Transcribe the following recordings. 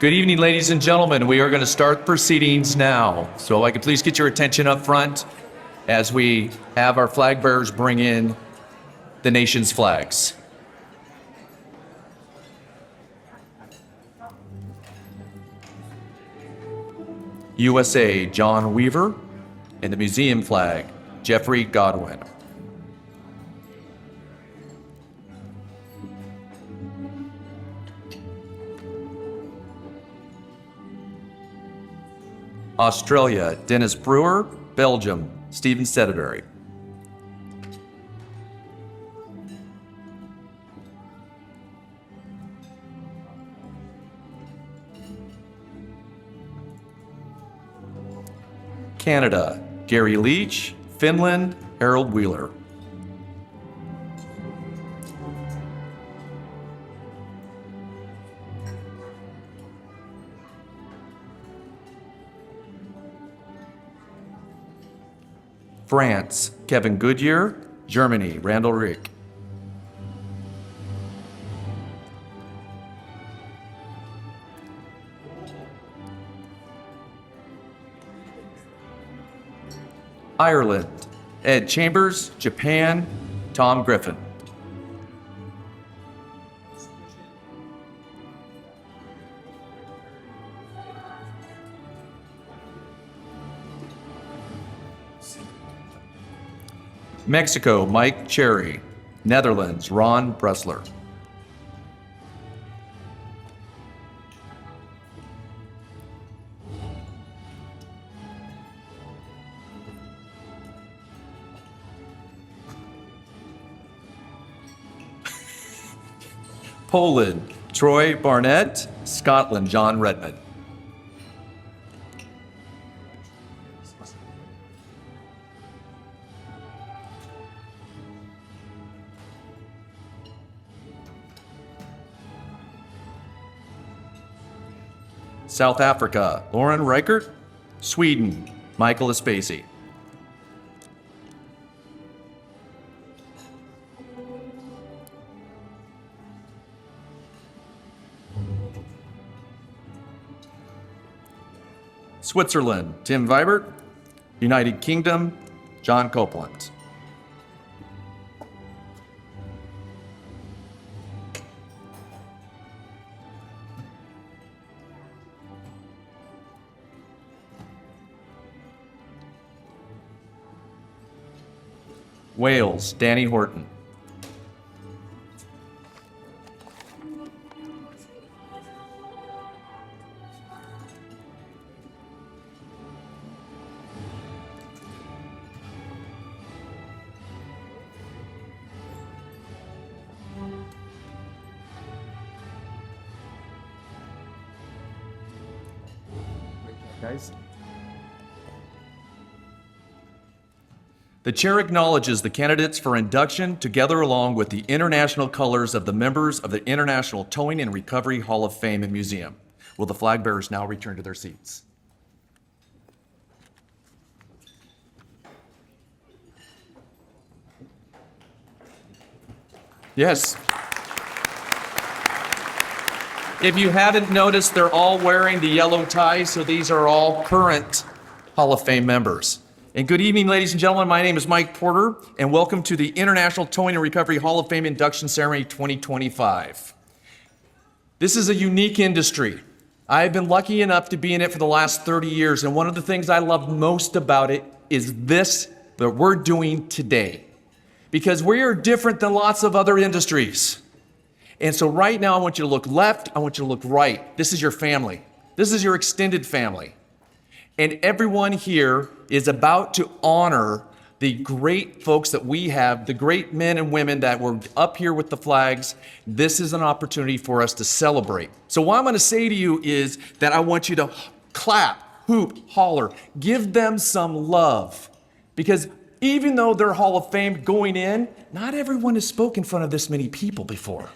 Good evening, ladies and gentlemen. We are going to start proceedings now. So if I could please get your attention up front as we have our flag bearers bring in the nation's flags. USA, John Weaver, and the museum flag, Jeffrey Godwin. Australia, Dennis Brewer. Belgium, Stephen Sedderberry. Canada, Gary Leach. Finland, Harold Wheeler. France, Kevin Goodyear. Germany, Randall Rick. Ireland, Ed Chambers. Japan, Tom Griffin. Mexico, Mike Cherry. Netherlands, Ron Bressler. Poland, Troy Barnett. Scotland, John Redmond. South Africa, Lauren Reichert. Sweden, Michael Espacey. Switzerland, Tim Vibert. United Kingdom, John Copeland. Wales, Danny Horton. Guys. The chair acknowledges the candidates for induction together along with the international colors of the members of the International Towing and Recovery Hall of Fame and Museum. Will the flag bearers now return to their seats? Yes. If you haven't noticed, they're all wearing the yellow ties, so these are all current Hall of Fame members. And good evening, ladies and gentlemen. My name is Mike Porter, and welcome to the International Towing and Recovery Hall of Fame Induction Ceremony 2025. This is a unique industry. I've been lucky enough to be in it for the last 30 years, and one of the things I love most about it is this that we're doing today. Because we are different than lots of other industries. And so right now, I want you to look left, I want you to look right. This is your family. This is your extended family. And everyone here is about to honor the great folks that we have, the great men and women that were up here with the flags. This is an opportunity for us to celebrate. So what I'm going to say to you is that I want you to clap, hoop, holler, give them some love. Because even though they're Hall of Fame going in, not everyone has spoken in front of this many people before.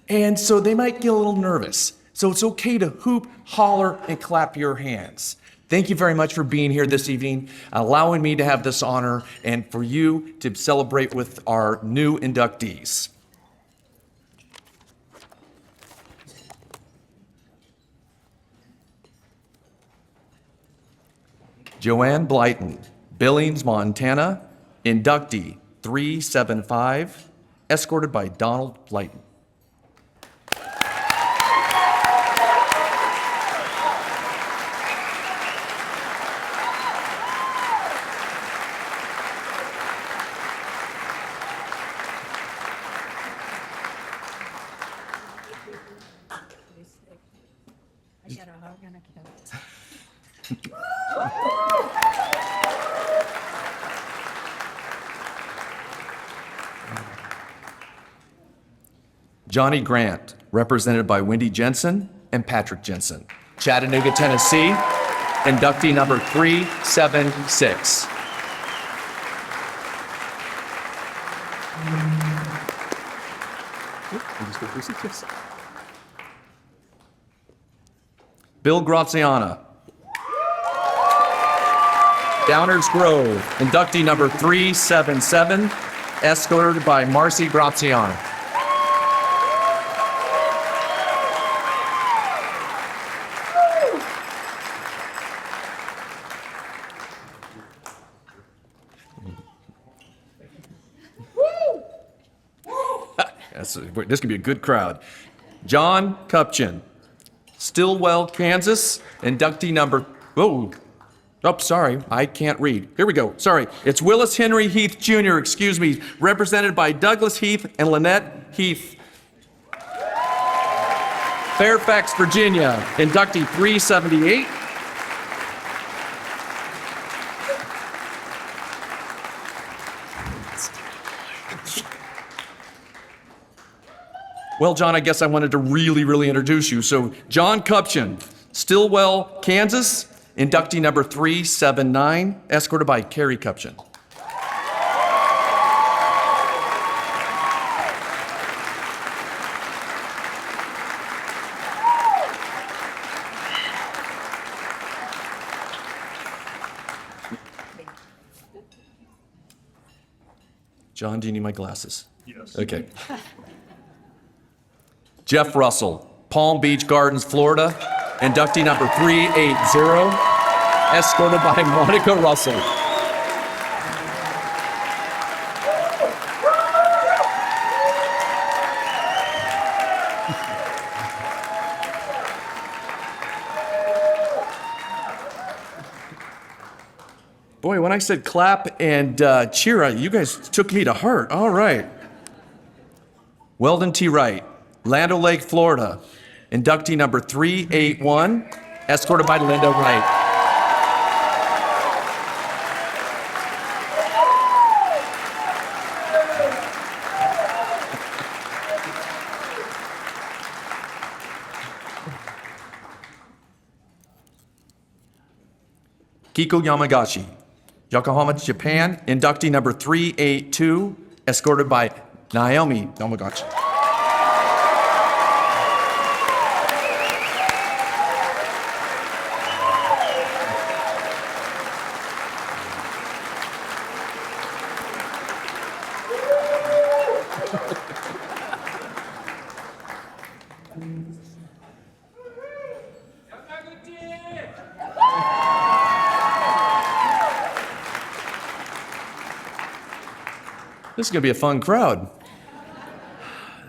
And so they might get a little nervous. So it's okay to hoop, holler, and clap your hands. Thank you very much for being here this evening, allowing me to have this honor, and for you to celebrate with our new inductees. Joanne Blyton, Billings, Montana, inductee 375, escorted by Donald Blyton. I got a hug and a kiss. Johnny Grant, represented by Wendy Jensen and Patrick Jensen, Chattanooga, Tennessee, inductee number 376. Bill Graziana, Downers Grove, inductee number 377, escorted by Marcy Graziana. This could be a good crowd. John Kupchin, Stillwell, Kansas, inductee number, sorry, I can't read. Here we go, sorry. It's Willis Henry Heath Jr., excuse me, represented by Douglas Heath and Lynette Heath. Fairfax, Virginia, inductee 378. Well, John, I guess I wanted to really introduce you. So, John Kupchin, Stillwell, Kansas, inductee number 379, escorted by Carrie Kupchin. John, do you need my glasses? Yes. Okay. Jeff Russell, Palm Beach Gardens, Florida, inductee number 380, escorted by Monica Russell. Boy, when I said clap and cheer, you guys took me to heart. All right. Weldon T. Wright, Land O'Lake, Florida, inductee number 381, escorted by Linda Wright. Kiko Yamagashi, Yokohama, Japan, inductee number 382, escorted by Naomi Yamagashi. This is going to be a fun crowd.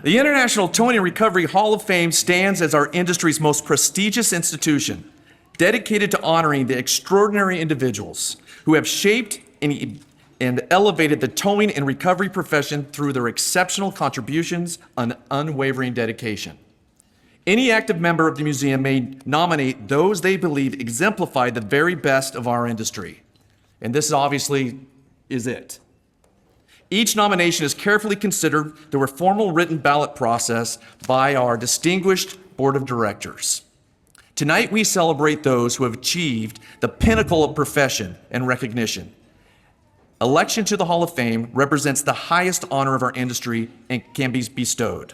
The International Towing and Recovery Hall of Fame stands as our industry's most prestigious institution, dedicated to honoring the extraordinary individuals who have shaped and elevated the towing and recovery profession through their exceptional contributions and unwavering dedication. Any active member of the museum may nominate those they believe exemplify the very best of our industry. And this obviously is it. Each nomination is carefully considered through a formal written ballot process by our distinguished board of directors. Tonight, we celebrate those who have achieved the pinnacle of profession and recognition. Election to the Hall of Fame represents the highest honor of our industry and can be bestowed.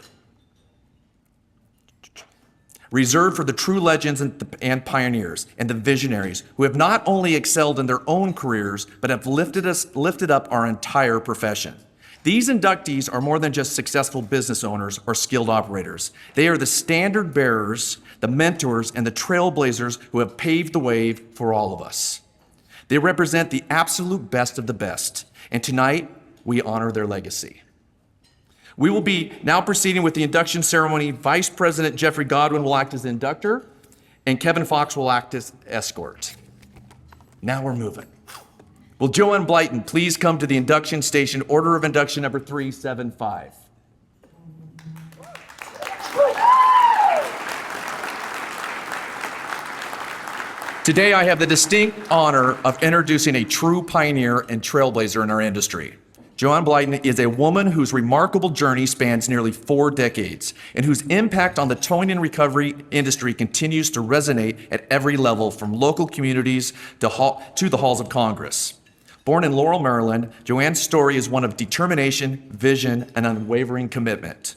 Reserved for the true legends and pioneers and the visionaries who have not only excelled in their own careers, but have lifted up our entire profession. These inductees are more than just successful business owners or skilled operators. They are the standard bearers, the mentors, and the trailblazers who have paved the way for all of us. They represent the absolute best of the best, and tonight we honor their legacy. We will be now proceeding with the induction ceremony. Vice President Jeffrey Godwin will act as the inductor, and Kevin Fox will act as escort. Now we're moving. Will Joanne Blyton please come to the induction station, order of induction number 375. Today I have the distinct honor of introducing a true pioneer and trailblazer in our industry. Joanne Blyton is a woman whose remarkable journey spans nearly 4 decades and whose impact on the towing and recovery industry continues to resonate at every level, from local communities to the halls of Congress. Born in Laurel, Maryland, Joanne's story is one of determination, vision, and unwavering commitment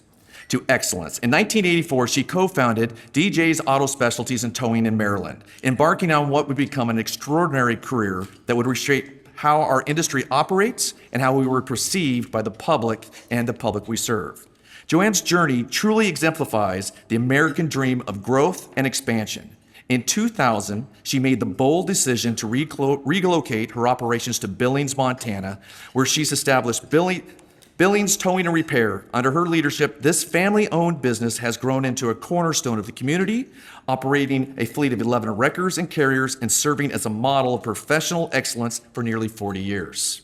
to excellence. In 1984, she co-founded DJ's Auto Specialties and Towing in Maryland, embarking on what would become an extraordinary career that would reshape how our industry operates and how we were perceived by the public and the public we serve. Joanne's journey truly exemplifies the American dream of growth and expansion. In 2000, she made the bold decision to relocate her operations to Billings, Montana, where she's established Billings Towing and Repair. Under her leadership, this family-owned business has grown into a cornerstone of the community, operating a fleet of 11 wreckers and carriers and serving as a model of professional excellence for nearly 40 years.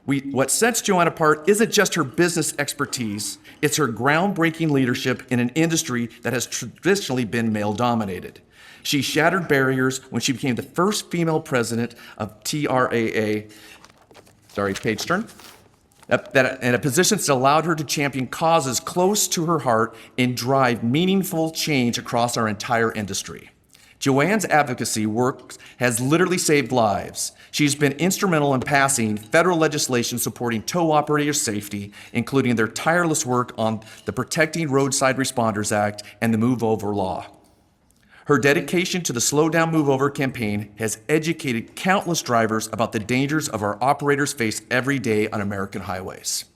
What sets Joanne apart isn't just her business expertise, it's her groundbreaking leadership in an industry that has traditionally been male-dominated. She shattered barriers when she became the first female president of TRAA, page turn, and a position that allowed her to champion causes close to her heart and drive meaningful change across our entire industry. Joanne's advocacy work has literally saved lives. She's been instrumental in passing federal legislation supporting tow operator safety, including their tireless work on the Protecting Roadside Responders Act and the Move Over Law. Her dedication to the Slow Down Move Over campaign has educated countless drivers about the dangers of our operators face every day on American highways.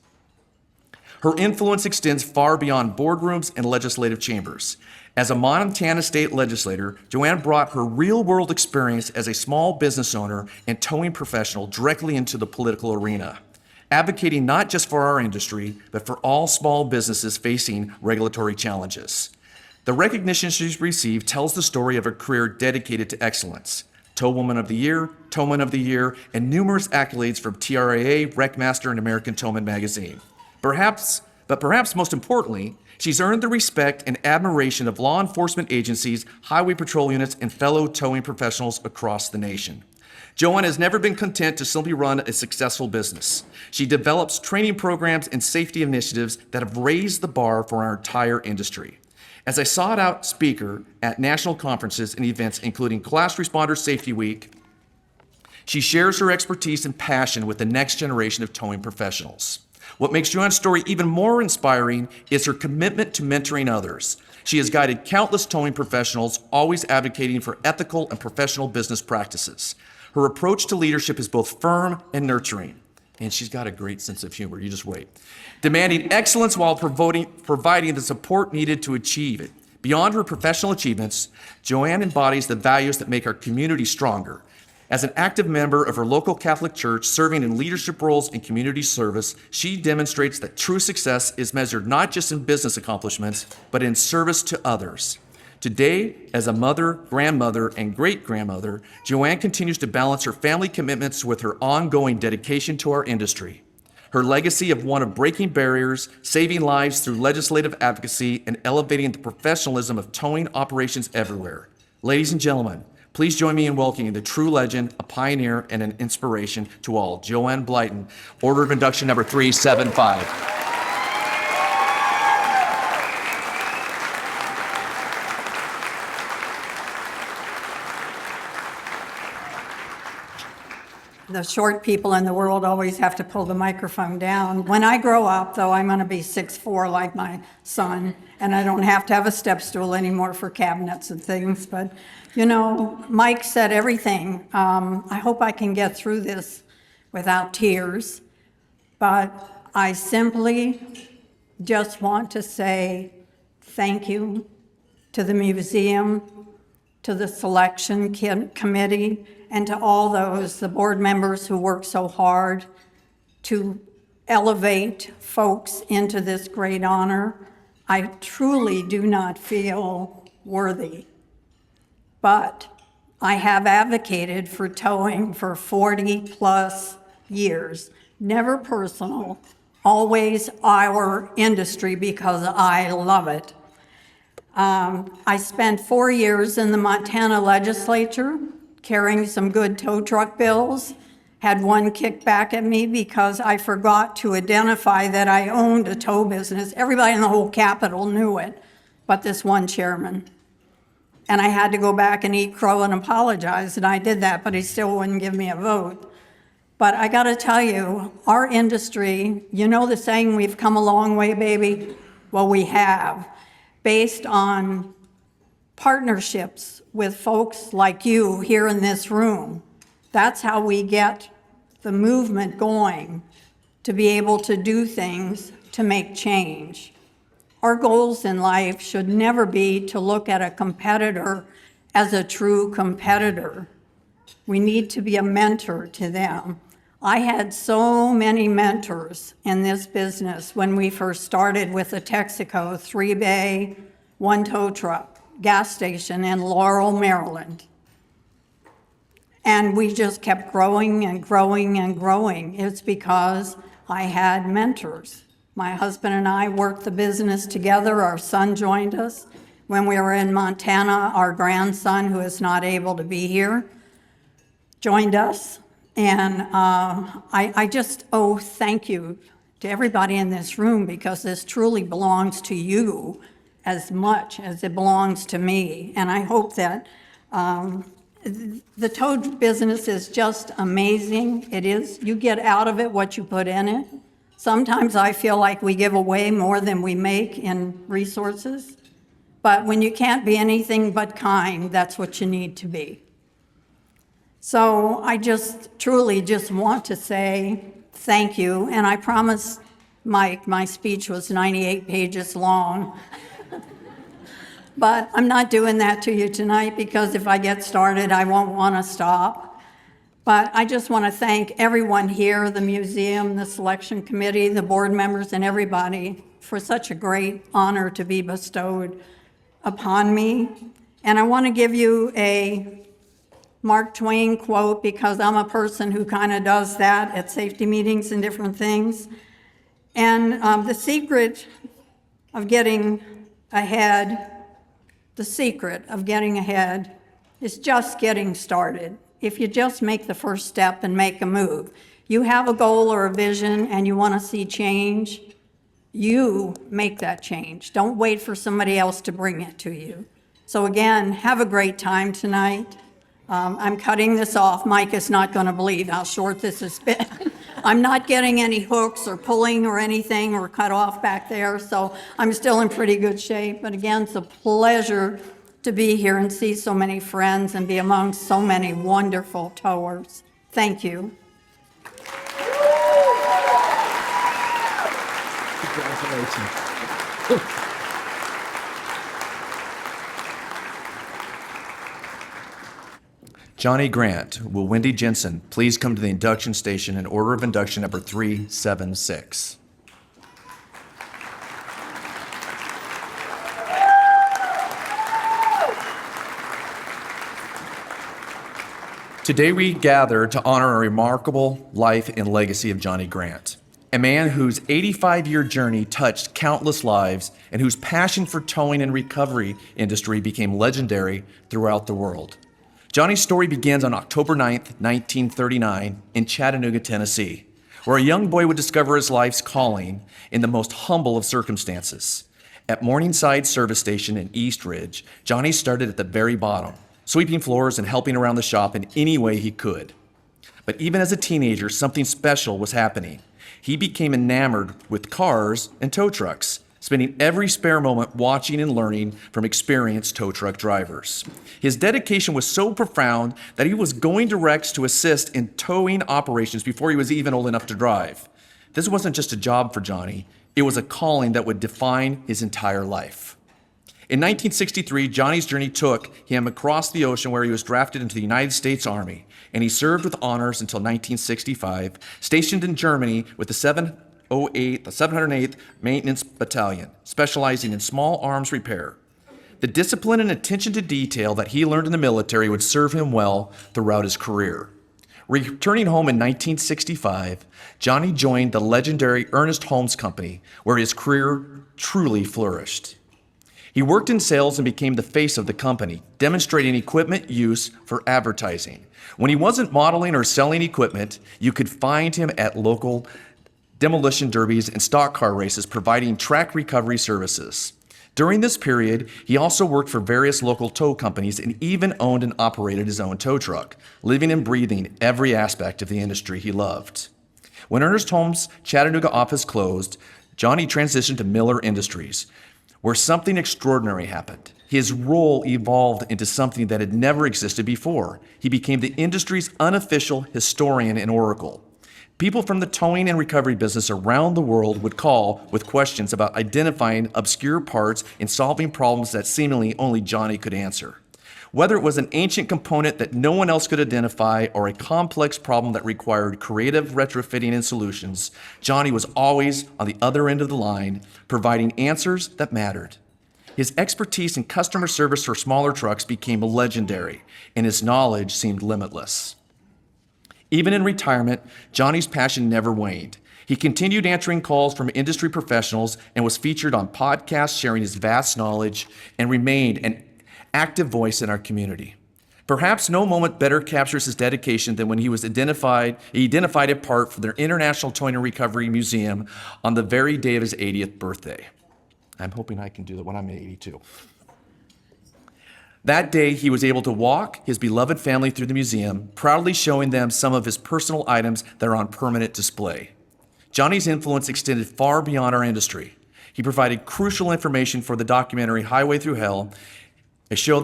Her influence extends far beyond boardrooms and legislative chambers. As a Montana state legislator, Joanne brought her real-world experience as a small business owner and towing professional directly into the political arena, advocating not just for our industry, but for all small businesses facing regulatory challenges. The recognition she's received tells the story of a career dedicated to excellence. Towwoman of the Year, Towman of the Year, and numerous accolades from TRAA, Wreckmaster, and American Towman magazine. Perhaps most importantly, she's earned the respect and admiration of law enforcement agencies, highway patrol units, and fellow towing professionals across the nation. Joanne has never been content to simply run a successful business. She develops training programs and safety initiatives that have raised the bar for our entire industry. As a sought-out speaker at national conferences and events, including Class Responder Safety Week, she shares her expertise and passion with the next generation of towing professionals. What makes Joanne's story even more inspiring is her commitment to mentoring others. She has guided countless towing professionals, always advocating for ethical and professional business practices. Her approach to leadership is both firm and nurturing. And she's got a great sense of humor, you just wait. Demanding excellence while providing the support needed to achieve it. Beyond her professional achievements, Joanne embodies the values that make our community stronger. As an active member of her local Catholic church, serving in leadership roles and community service, she demonstrates that true success is measured not just in business accomplishments, but in service to others. Today, as a mother, grandmother, and great-grandmother, Joanne continues to balance her family commitments with her ongoing dedication to our industry. Her legacy of one of breaking barriers, saving lives through legislative advocacy, and elevating the professionalism of towing operations everywhere. Ladies and gentlemen, please join me in welcoming the true legend, a pioneer, and an inspiration to all, Joanne Blyton, order of induction number 375. The short people in the world always have to pull the microphone down. When I grow up, though, I'm going to be 6'4" like my son, and I don't have to have a step stool anymore for cabinets and things. But, you know, Mike said everything. I hope I can get through this without tears. But I simply just want to say thank you to the museum, to the selection committee, and to all those, the board members who work so hard to elevate folks into this great honor. I truly do not feel worthy, but I have advocated for towing for 40+ years, never personal, always our industry because I love it. I spent 4 years in the Montana legislature carrying some good tow truck bills. Had one kicked back at me because I forgot to identify that I owned a tow business. Everybody in the whole Capitol knew it, but this one chairman. And I had to go back and eat crow and apologize, and I did that, but he still wouldn't give me a vote. But I gotta tell you, our industry, you know the saying, we've come a long way, baby? Well, we have, based on partnerships with folks like you here in this room. That's how we get the movement going, to be able to do things to make change. Our goals in life should never be to look at a competitor as a true competitor. We need to be a mentor to them. I had so many mentors in this business when we first started with the Texaco 3-bay, 1 tow truck, gas station in Laurel, Maryland. And we just kept growing and growing and growing. It's because I had mentors. My husband and I worked the business together. Our son joined us. When we were in Montana, our grandson, who is not able to be here, joined us. And I just owe thank you to everybody in this room, because this truly belongs to you as much as it belongs to me. And I hope that the tow business is just amazing. It is. You get out of it what you put in it. Sometimes I feel like we give away more than we make in resources. But when you can't be anything but kind, that's what you need to be. So I just truly just want to say thank you. And I promised Mike, my speech was 98 pages long. But I'm not doing that to you tonight, because if I get started, I won't want to stop. But I just want to thank everyone here, the museum, the selection committee, the board members, and everybody for such a great honor to be bestowed upon me. And I want to give you a Mark Twain quote, because I'm a person who kind of does that at safety meetings and different things. And the secret of getting ahead is just getting started. If you just make the first step and make a move. You have a goal or a vision and you want to see change, you make that change. Don't wait for somebody else to bring it to you. So again, have a great time tonight. I'm cutting this off. Mike is not going to believe how short this has been. I'm not getting any hooks or pulling or anything or cut off back there, so I'm still in pretty good shape. But again, it's a pleasure to be here and see so many friends and be among so many wonderful towers. Thank you. Congratulations. Johnny Grant, will Wendy Jensen please come to the induction station in order of induction number 376. Today we gather to honor a remarkable life and legacy of Johnny Grant, a man whose 85-year journey touched countless lives and whose passion for towing and recovery industry became legendary throughout the world. Johnny's story begins on October 9th, 1939 in Chattanooga, Tennessee, where a young boy would discover his life's calling in the most humble of circumstances. At Morningside Service Station in East Ridge, Johnny started at the very bottom, sweeping floors and helping around the shop in any way he could. But even as a teenager, something special was happening. He became enamored with cars and tow trucks, spending every spare moment watching and learning from experienced tow truck drivers. His dedication was so profound that he was going to Rex to assist in towing operations before he was even old enough to drive. This wasn't just a job for Johnny, it was a calling that would define his entire life. In 1963, Johnny's journey took him across the ocean where he was drafted into the United States Army, and he served with honors until 1965, stationed in Germany with the 708th Maintenance Battalion, specializing in small arms repair. The discipline and attention to detail that he learned in the military would serve him well throughout his career. Returning home in 1965, Johnny joined the legendary Ernest Holmes Company, where his career truly flourished. He worked in sales and became the face of the company, demonstrating equipment use for advertising. When he wasn't modeling or selling equipment, you could find him at local demolition derbies and stock car races providing track recovery services. During this period, he also worked for various local tow companies and even owned and operated his own tow truck, living and breathing every aspect of the industry he loved. When Ernest Holmes' Chattanooga office closed, Johnny transitioned to Miller Industries, where something extraordinary happened. His role evolved into something that had never existed before. He became the industry's unofficial historian and oracle. People from the towing and recovery business around the world would call with questions about identifying obscure parts and solving problems that seemingly only Johnny could answer. Whether it was an ancient component that no one else could identify or a complex problem that required creative retrofitting and solutions, Johnny was always on the other end of the line, providing answers that mattered. His expertise in customer service for smaller trucks became legendary, and his knowledge seemed limitless. Even in retirement, Johnny's passion never waned. He continued answering calls from industry professionals and was featured on podcasts sharing his vast knowledge and remained an active voice in our community. Perhaps no moment better captures his dedication than when he identified a part for their International Towing and Recovery Museum on the very day of his 80th birthday. I'm hoping I can do that when I'm 82. That day, he was able to walk his beloved family through the museum, proudly showing them some of his personal items that are on permanent display. Johnny's influence extended far beyond our industry. He provided crucial information for the documentary Highway Through Hell, a show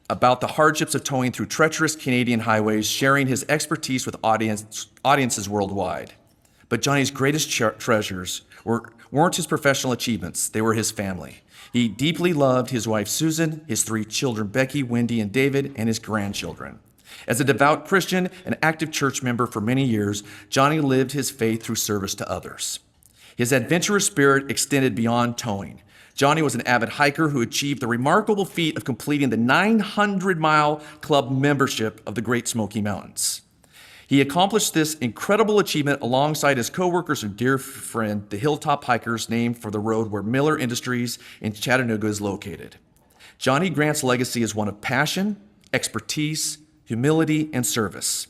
about the hardships of towing through treacherous Canadian highways, sharing his expertise with audiences worldwide. But Johnny's greatest treasures weren't his professional achievements, they were his family. He deeply loved his wife Susan, his 3 children Becky, Wendy, and David, and his grandchildren. As a devout Christian and active church member for many years, Johnny lived his faith through service to others. His adventurous spirit extended beyond towing. Johnny was an avid hiker who achieved the remarkable feat of completing the 900-mile club membership of the Great Smoky Mountains. He accomplished this incredible achievement alongside his coworkers and dear friend, the Hilltop Hikers, named for the road where Miller Industries in Chattanooga is located. Johnny Grant's legacy is one of passion, expertise, humility, and service.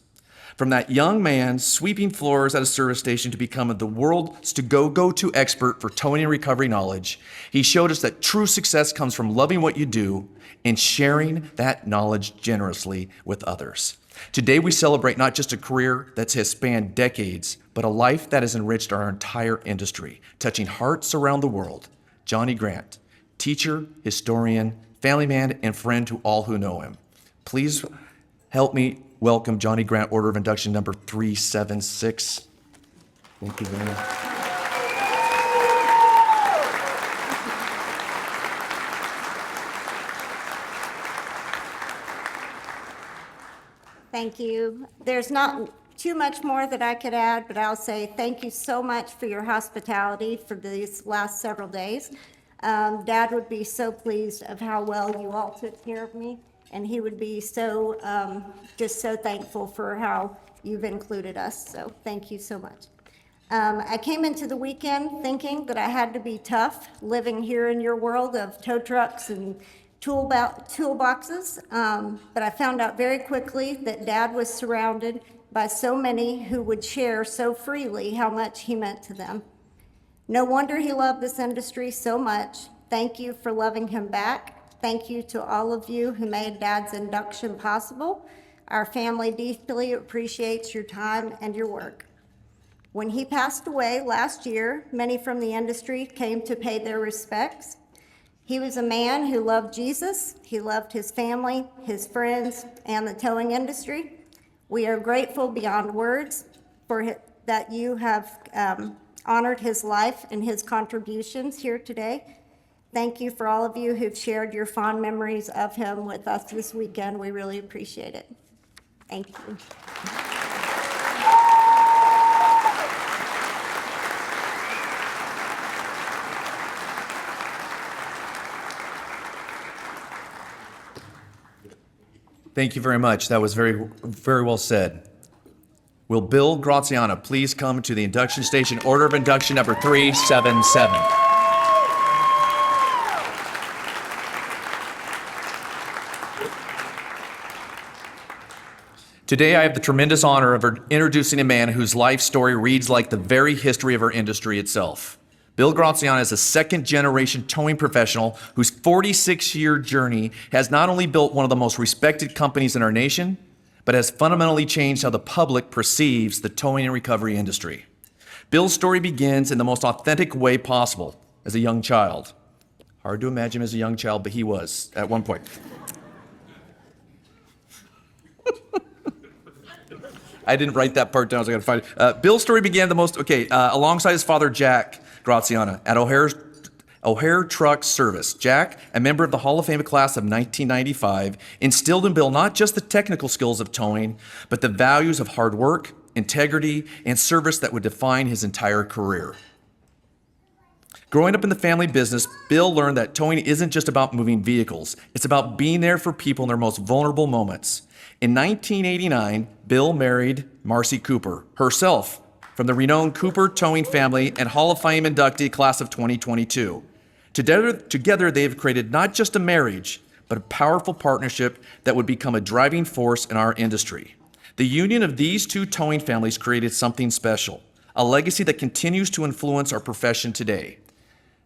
From that young man sweeping floors at a service station to becoming the world's go-to expert for towing and recovery knowledge, he showed us that true success comes from loving what you do and sharing that knowledge generously with others. Today, we celebrate not just a career that has spanned decades, but a life that has enriched our entire industry, touching hearts around the world. Johnny Grant, teacher, historian, family man, and friend to all who know him. Please help me welcome Johnny Grant, Order of Induction number 376. Thank you very much. Thank you. There's not too much more that I could add, but I'll say thank you so much for your hospitality for these last several days. Dad would be so pleased of how well you all took care of me, and he would be so, just so thankful for how you've included us. So thank you so much. I came into the weekend thinking that I had to be tough, living here in your world of tow trucks and toolboxes, but I found out very quickly that Dad was surrounded by so many who would share so freely how much he meant to them. No wonder he loved this industry so much. Thank you for loving him back. Thank you to all of you who made Dad's induction possible. Our family deeply appreciates your time and your work. When he passed away last year, many from the industry came to pay their respects. He was a man who loved Jesus, he loved his family, his friends, and the towing industry. We are grateful beyond words for that you have honored his life and his contributions here today. Thank you for all of you who've shared your fond memories of him with us this weekend. We really appreciate it. Thank you. Thank you very much. That was very, very well said. Will Bill Graziano please come to the induction station, order of induction number 377. Today, I have the tremendous honor of introducing a man whose life story reads like the very history of our industry itself. Bill Graziano is a second-generation towing professional whose 46-year journey has not only built one of the most respected companies in our nation, but has fundamentally changed how the public perceives the towing and recovery industry. Bill's story begins in the most authentic way possible as a young child. Hard to imagine him as a young child, but he was at one point. I didn't write that part down, so I gotta find it. Bill's story began alongside his father, Jack Graziano, at O'Hare Truck Service. Jack, a member of the Hall of Fame class of 1995, instilled in Bill not just the technical skills of towing, but the values of hard work, integrity, and service that would define his entire career. Growing up in the family business, Bill learned that towing isn't just about moving vehicles. It's about being there for people in their most vulnerable moments. In 1989, Bill married Marcy Cooper, herself from the renowned Cooper Towing family and Hall of Fame inductee class of 2022. Together, they have created not just a marriage, but a powerful partnership that would become a driving force in our industry. The union of these two towing families created something special, a legacy that continues to influence our profession today.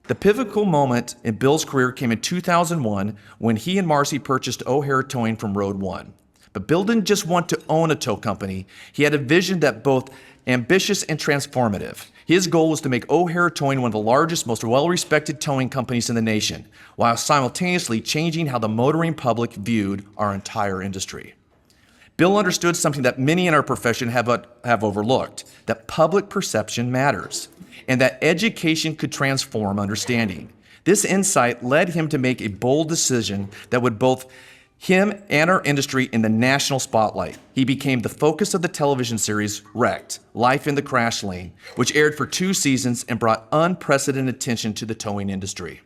The pivotal moment in Bill's career came in 2001 when he and Marcy purchased O'Hare Towing from Road One. But Bill didn't just want to own a tow company. He had a vision that both ambitious and transformative. His goal was to make O'Hare Towing one of the largest, most well-respected towing companies in the nation, while simultaneously changing how the motoring public viewed our entire industry. Bill understood something that many in our profession have overlooked, that public perception matters, and that education could transform understanding. This insight led him to make a bold decision that would both him and our industry in the national spotlight. He became the focus of the television series Wrecked, Life in the Crash Lane, which aired for 2 seasons and brought unprecedented attention to the towing industry.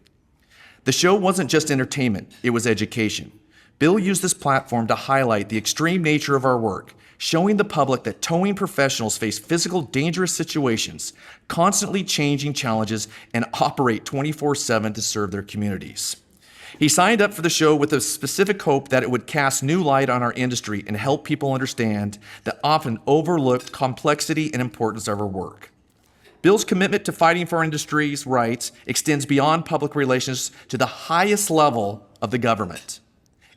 The show wasn't just entertainment, it was education. Bill used this platform to highlight the extreme nature of our work, showing the public that towing professionals face physical, dangerous situations, constantly changing challenges, and operate 24/7 to serve their communities. He signed up for the show with a specific hope that it would cast new light on our industry and help people understand the often overlooked complexity and importance of our work. Bill's commitment to fighting for our industry's rights extends beyond public relations to the highest level of the government.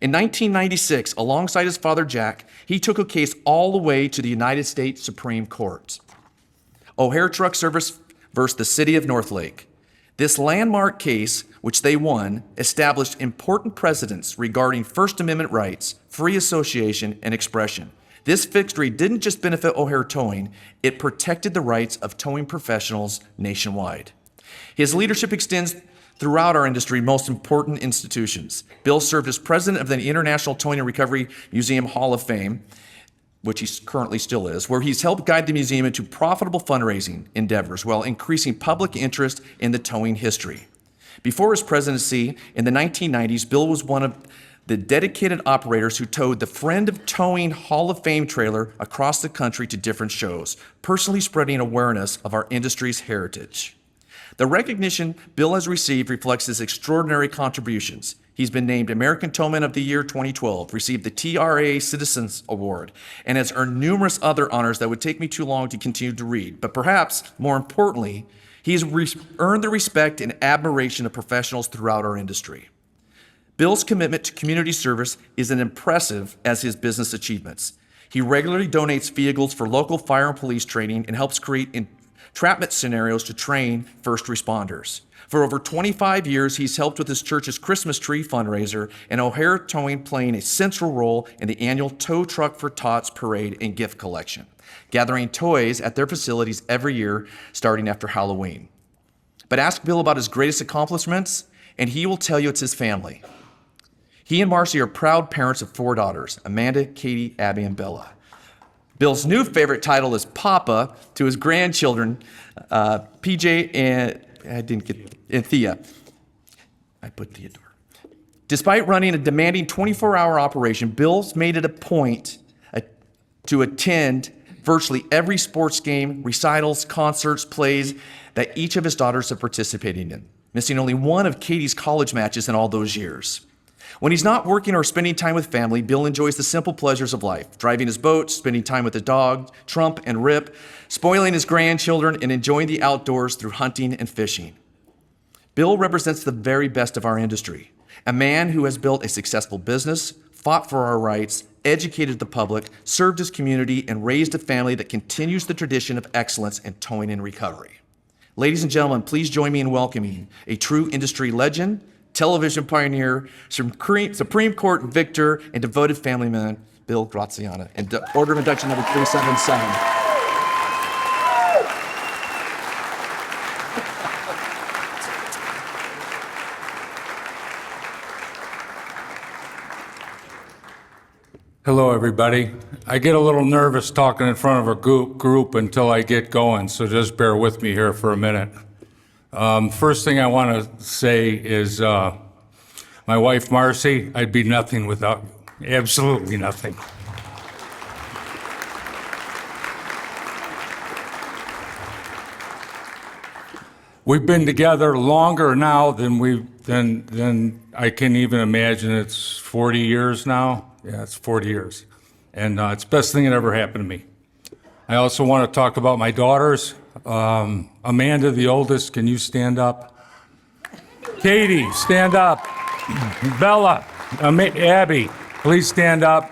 In 1996, alongside his father Jack, he took a case all the way to the United States Supreme Court. O'Hare Truck Service versus the City of Northlake. This landmark case, which they won, established important precedents regarding First Amendment rights, free association, and expression. This victory didn't just benefit O'Hare Towing, it protected the rights of towing professionals nationwide. His leadership extends throughout our industry's most important institutions. Bill served as president of the International Towing and Recovery Museum Hall of Fame, which he currently still is, where he's helped guide the museum into profitable fundraising endeavors while increasing public interest in the towing history. Before his presidency in the 1990s, Bill was one of the dedicated operators who towed the Friend of Towing Hall of Fame trailer across the country to different shows, personally spreading awareness of our industry's heritage. The recognition Bill has received reflects his extraordinary contributions. He's been named American Towman of the Year 2012, received the TRA Citizens Award, and has earned numerous other honors that would take me too long to continue to read. But perhaps, more importantly, he's earned the respect and admiration of professionals throughout our industry. Bill's commitment to community service is as impressive as his business achievements. He regularly donates vehicles for local fire and police training and helps create entrapment scenarios to train first responders. For over 25 years, he's helped with his church's Christmas tree fundraiser and O'Hare Towing playing a central role in the annual Tow Truck for Tots parade and gift collection, gathering toys at their facilities every year starting after Halloween. But ask Bill about his greatest accomplishments, and he will tell you it's his family. He and Marcy are proud parents of 4 daughters, Amanda, Katie, Abby, and Bella. Bill's new favorite title is Papa to his grandchildren, PJ and Thea. I put Theodore. Despite running a demanding 24-hour operation, Bill's made it a point to attend virtually every sports game, recitals, concerts, plays that each of his daughters have participated in, missing only one of Katie's college matches in all those years. When he's not working or spending time with family, Bill enjoys the simple pleasures of life, driving his boat, spending time with his dog, Trump and Rip, spoiling his grandchildren, and enjoying the outdoors through hunting and fishing. Bill represents the very best of our industry, a man who has built a successful business, fought for our rights, educated the public, served his community, and raised a family that continues the tradition of excellence in towing and recovery. Ladies and gentlemen, please join me in welcoming a true industry legend, television pioneer, Supreme Court victor, and devoted family man, Bill Graziano, in order of induction number 377. Hello, everybody. I get a little nervous talking in front of a group until I get going, so just bear with me here for a minute. First thing I want to say is my wife, Marcy, I'd be nothing without you. Absolutely nothing. We've been together longer now than I can even imagine. It's 40 years now. Yeah, it's 40 years. And it's the best thing that ever happened to me. I also want to talk about my daughters. Amanda, the oldest, can you stand up? Katie, stand up. Bella, Abby, please stand up.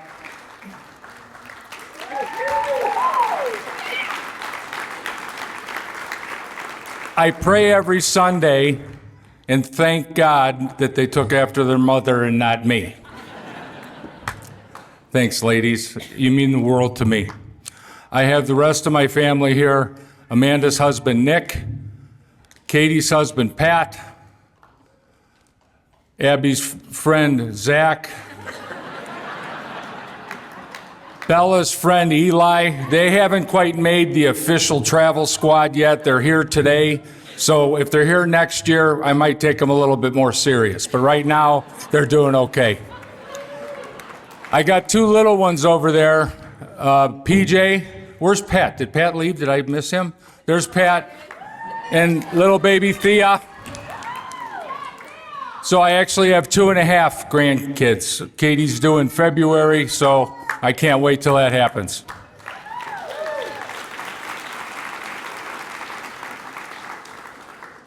I pray every Sunday and thank God that they took after their mother and not me. Thanks, ladies. You mean the world to me. I have the rest of my family here. Amanda's husband, Nick. Katie's husband, Pat. Abby's friend, Zach. Bella's friend, Eli. They haven't quite made the official travel squad yet. They're here today. So if they're here next year, I might take them a little bit more serious. But right now, they're doing okay. I got 2 little ones over there. PJ, where's Pat? Did Pat leave? Did I miss him? There's Pat and little baby Thea. So I actually have 2.5 grandkids. Katie's due in February, so I can't wait till that happens.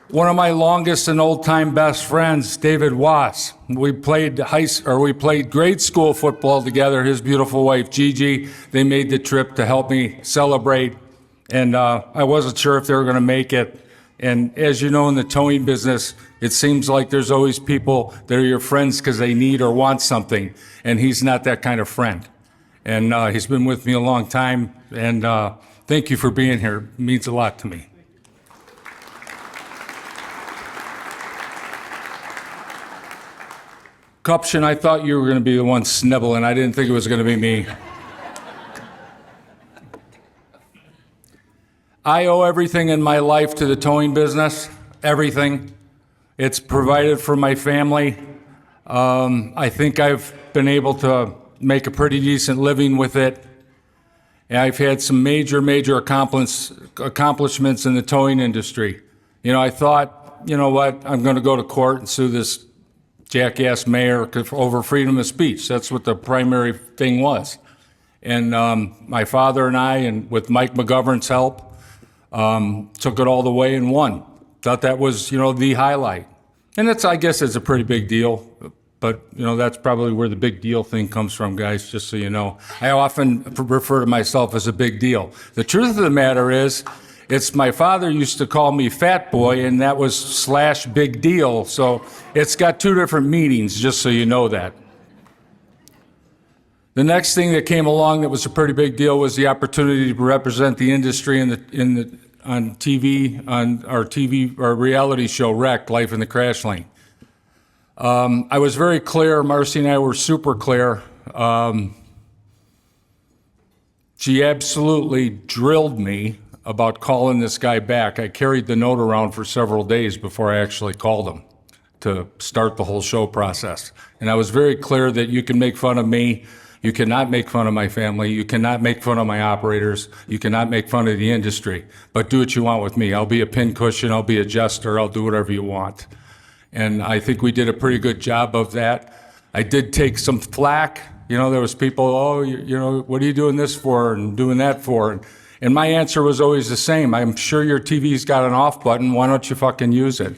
One of my longest and old-time best friends, David Wass. We played grade school football together. His beautiful wife, Gigi, they made the trip to help me celebrate, and I wasn't sure if they were going to make it. And as you know, in the towing business, it seems like there's always people that are your friends because they need or want something, and he's not that kind of friend. And he's been with me a long time, and thank you for being here. It means a lot to me. Cuption, I thought you were going to be the one sniveling. I didn't think it was going to be me. I owe everything in my life to the towing business, everything. It's provided for my family. I think I've been able to make a pretty decent living with it. And I've had some major accomplishments in the towing industry. You know, I thought, you know what, I'm going to go to court and sue this jackass mayor over freedom of speech. That's what the primary thing was. And my father and I, and with Mike McGovern's help, took it all the way and won. Thought that was, you know, the highlight. And that's, I guess it's a pretty big deal. But, you know, that's probably where the big deal thing comes from, guys, just so you know. I often refer to myself as a big deal. The truth of the matter is, it's my father used to call me fat boy, and that was / big deal. So it's got 2 different meanings, just so you know that. The next thing that came along that was a pretty big deal was the opportunity to represent the industry on TV, on our reality show, Wrecked, Life in the Crash Lane. I was very clear. Marcy and I were super clear. She absolutely drilled me about calling this guy back. I carried the note around for several days before I actually called him to start the whole show process. And I was very clear that you can make fun of me. You cannot make fun of my family. You cannot make fun of my operators. You cannot make fun of the industry. But do what you want with me. I'll be a pincushion. I'll be a jester. I'll do whatever you want. And I think we did a pretty good job of that. I did take some flack. You know, there was people, oh, you know, what are you doing this for and doing that for? And my answer was always the same. I'm sure your TV's got an off button. Why don't you fucking use it?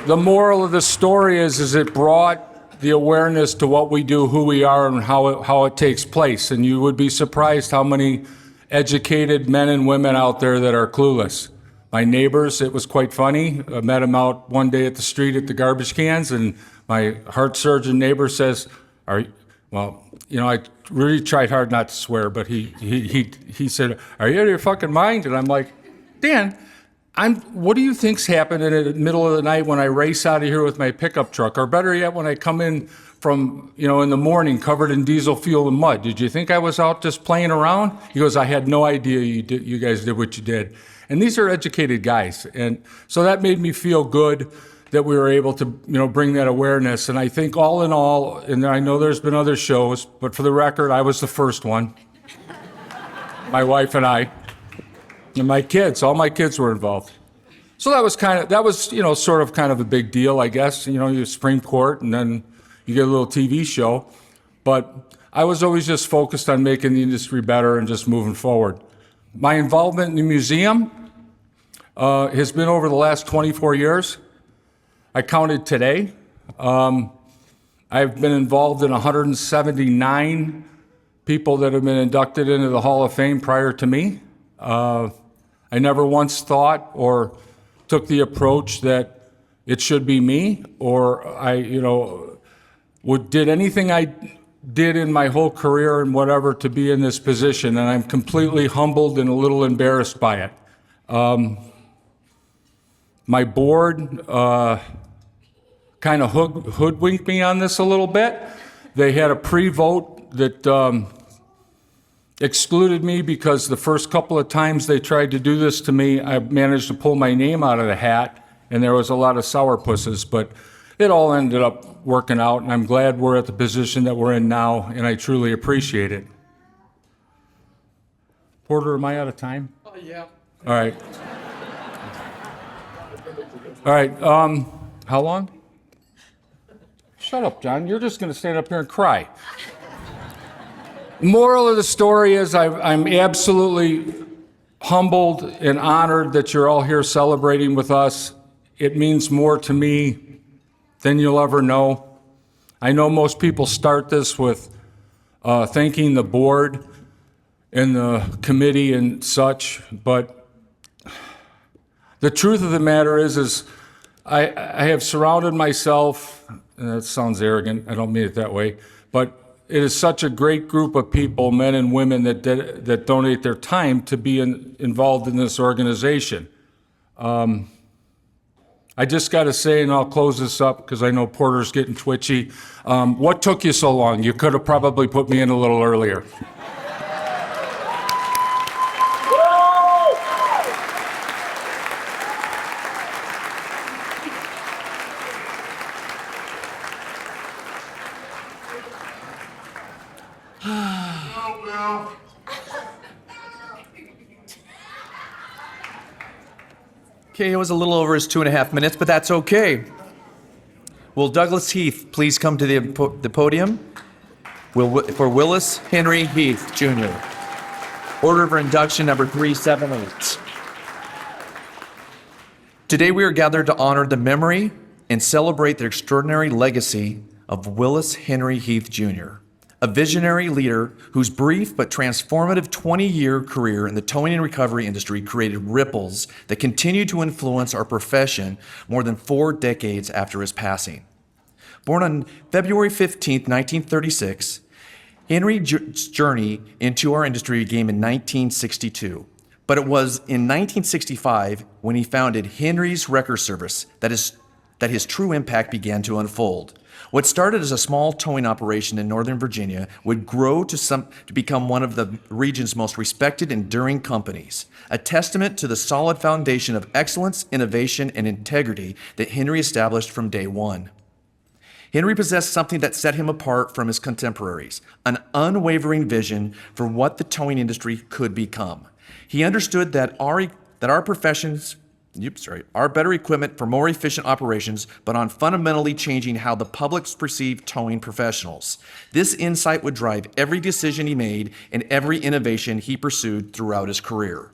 The moral of the story is it brought the awareness to what we do, who we are, and how it takes place. And you would be surprised how many educated men and women out there that are clueless. My neighbors, it was quite funny. I met them out one day at the street at the garbage cans, and my heart surgeon neighbor says, well, you know, I really tried hard not to swear, but he said, are you out of your fucking mind? And I'm like, Dan, what do you think's happening in the middle of the night when I race out of here with my pickup truck? Or better yet, when I come in from, you know, in the morning covered in diesel fuel and mud. Did you think I was out just playing around? He goes, I had no idea you guys did what you did. And these are educated guys. And so that made me feel good that we were able to, you know, bring that awareness. And I think all in all, and I know there's been other shows, but for the record, I was the first one. My wife and I. And my kids, all my kids were involved. So that was, you know, sort of kind of a big deal, I guess. You know, you Supreme Court, and then you get a little TV show. But I was always just focused on making the industry better and just moving forward. My involvement in the museum has been over the last 24 years. I counted today. I've been involved in 179 people that have been inducted into the Hall of Fame prior to me. I never once thought or took the approach that it should be me, or I, you know, did anything I did in my whole career and whatever to be in this position, and I'm completely humbled and a little embarrassed by it. My board kind of hoodwinked me on this a little bit. They had a pre-vote that excluded me because the first couple of times they tried to do this to me, I managed to pull my name out of the hat, and there was a lot of sourpusses, but it all ended up working out, and I'm glad we're at the position that we're in now, and I truly appreciate it. Porter, am I out of time? Oh, yeah. All right. All right, how long? Shut up, John. You're just going to stand up here and cry. Moral of the story is I'm absolutely humbled and honored that you're all here celebrating with us. It means more to me than you'll ever know. I know most people start this with thanking the board and the committee and such, but the truth of the matter is I have surrounded myself, and that sounds arrogant, I don't mean it that way, but it is such a great group of people, men and women, that donate their time to be involved in this organization. I just got to say, and I'll close this up because I know Porter's getting twitchy. What took you so long? You could have probably put me in a little earlier. Okay, it was a little over his 2.5 minutes, but that's okay. Will Douglas Heath please come to the podium for Willis Henry Heath, Jr. Order for induction number 378. Today we are gathered to honor the memory and celebrate the extraordinary legacy of Willis Henry Heath, Jr., a visionary leader whose brief but transformative 20-year career in the towing and recovery industry created ripples that continue to influence our profession more than 4 decades after his passing. Born on February 15, 1936, Henry's journey into our industry began in 1962. But it was in 1965 when he founded Henry's Wrecker Service that his true impact began to unfold. What started as a small towing operation in Northern Virginia would grow to become one of the region's most respected, enduring companies, a testament to the solid foundation of excellence, innovation, and integrity that Henry established from day one. Henry possessed something that set him apart from his contemporaries, an unwavering vision for what the towing industry could become. He understood that our professions are better equipment for more efficient operations, but on fundamentally changing how the public perceive towing professionals. This insight would drive every decision he made and every innovation he pursued throughout his career.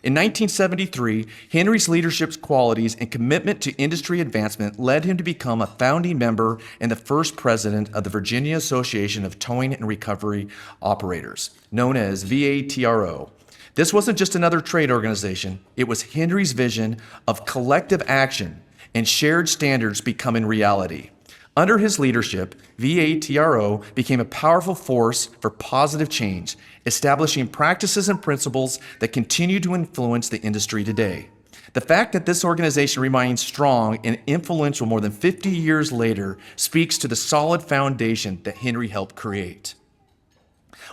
In 1973, Henry's leadership qualities and commitment to industry advancement led him to become a founding member and the first president of the Virginia Association of Towing and Recovery Operators, known as VATRO. This wasn't just another trade organization. It was Henry's vision of collective action and shared standards becoming reality. Under his leadership, VATRO became a powerful force for positive change, establishing practices and principles that continue to influence the industry today. The fact that this organization remains strong and influential more than 50 years later speaks to the solid foundation that Henry helped create.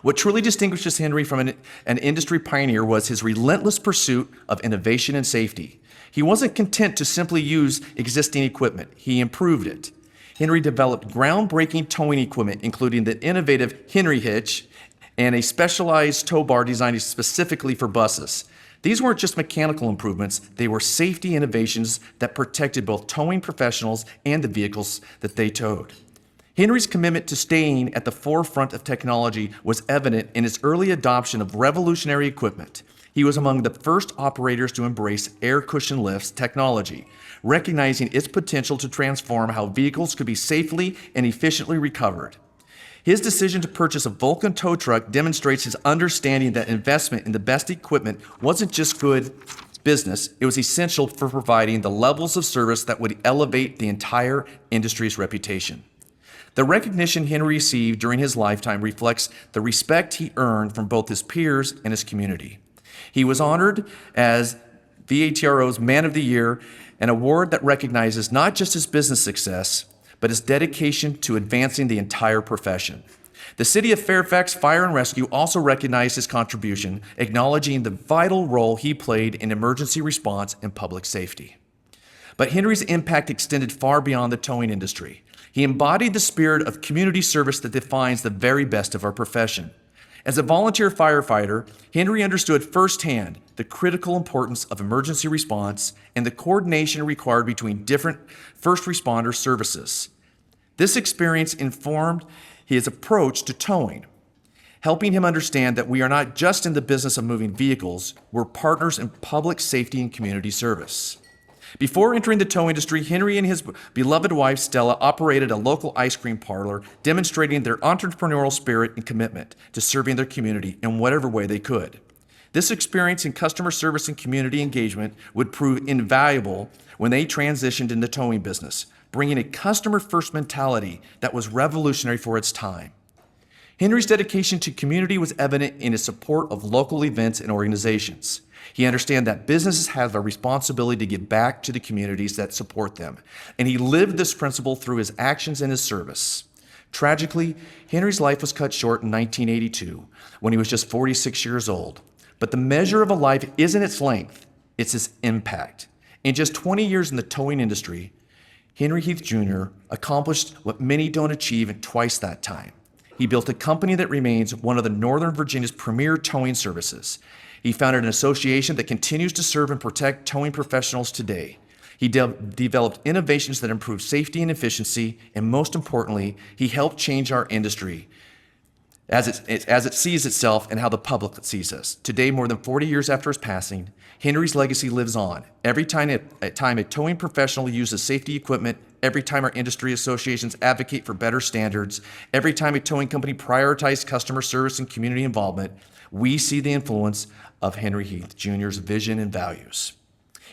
What truly distinguishes Henry from an industry pioneer was his relentless pursuit of innovation and safety. He wasn't content to simply use existing equipment. He improved it. Henry developed groundbreaking towing equipment, including the innovative Henry hitch and a specialized tow bar designed specifically for buses. These weren't just mechanical improvements, they were safety innovations that protected both towing professionals and the vehicles that they towed. Henry's commitment to staying at the forefront of technology was evident in his early adoption of revolutionary equipment. He was among the first operators to embrace air cushion lifts technology, recognizing its potential to transform how vehicles could be safely and efficiently recovered. His decision to purchase a Vulcan tow truck demonstrates his understanding that investment in the best equipment wasn't just good business, it was essential for providing the levels of service that would elevate the entire industry's reputation. The recognition Henry received during his lifetime reflects the respect he earned from both his peers and his community. He was honored as VATRO's Man of the Year, an award that recognizes not just his business success, but his dedication to advancing the entire profession. The City of Fairfax Fire and Rescue also recognized his contribution, acknowledging the vital role he played in emergency response and public safety. But Henry's impact extended far beyond the towing industry. He embodied the spirit of community service that defines the very best of our profession. As a volunteer firefighter, Henry understood firsthand the critical importance of emergency response and the coordination required between different first responder services. This experience informed his approach to towing, helping him understand that we are not just in the business of moving vehicles, we're partners in public safety and community service. Before entering the tow industry, Henry and his beloved wife, Stella, operated a local ice cream parlor, demonstrating their entrepreneurial spirit and commitment to serving their community in whatever way they could. This experience in customer service and community engagement would prove invaluable when they transitioned into the towing business, bringing a customer-first mentality that was revolutionary for its time. Henry's dedication to community was evident in his support of local events and organizations. He understood that businesses have a responsibility to give back to the communities that support them, and he lived this principle through his actions and his service. Tragically, Henry's life was cut short in 1982 when he was just 46 years old. But the measure of a life isn't its length, it's its impact. In just 20 years in the towing industry, Henry Heath Jr. accomplished what many don't achieve in twice that time. He built a company that remains one of the Northern Virginia's premier towing services. He founded an association that continues to serve and protect towing professionals today. He developed innovations that improve safety and efficiency, and most importantly, he helped change our industry as it sees itself and how the public sees us. Today, more than 40 years after his passing, Henry's legacy lives on. Every time a towing professional uses safety equipment, every time our industry associations advocate for better standards, every time a towing company prioritizes customer service and community involvement, we see the influence of Henry Heath Jr.'s vision and values.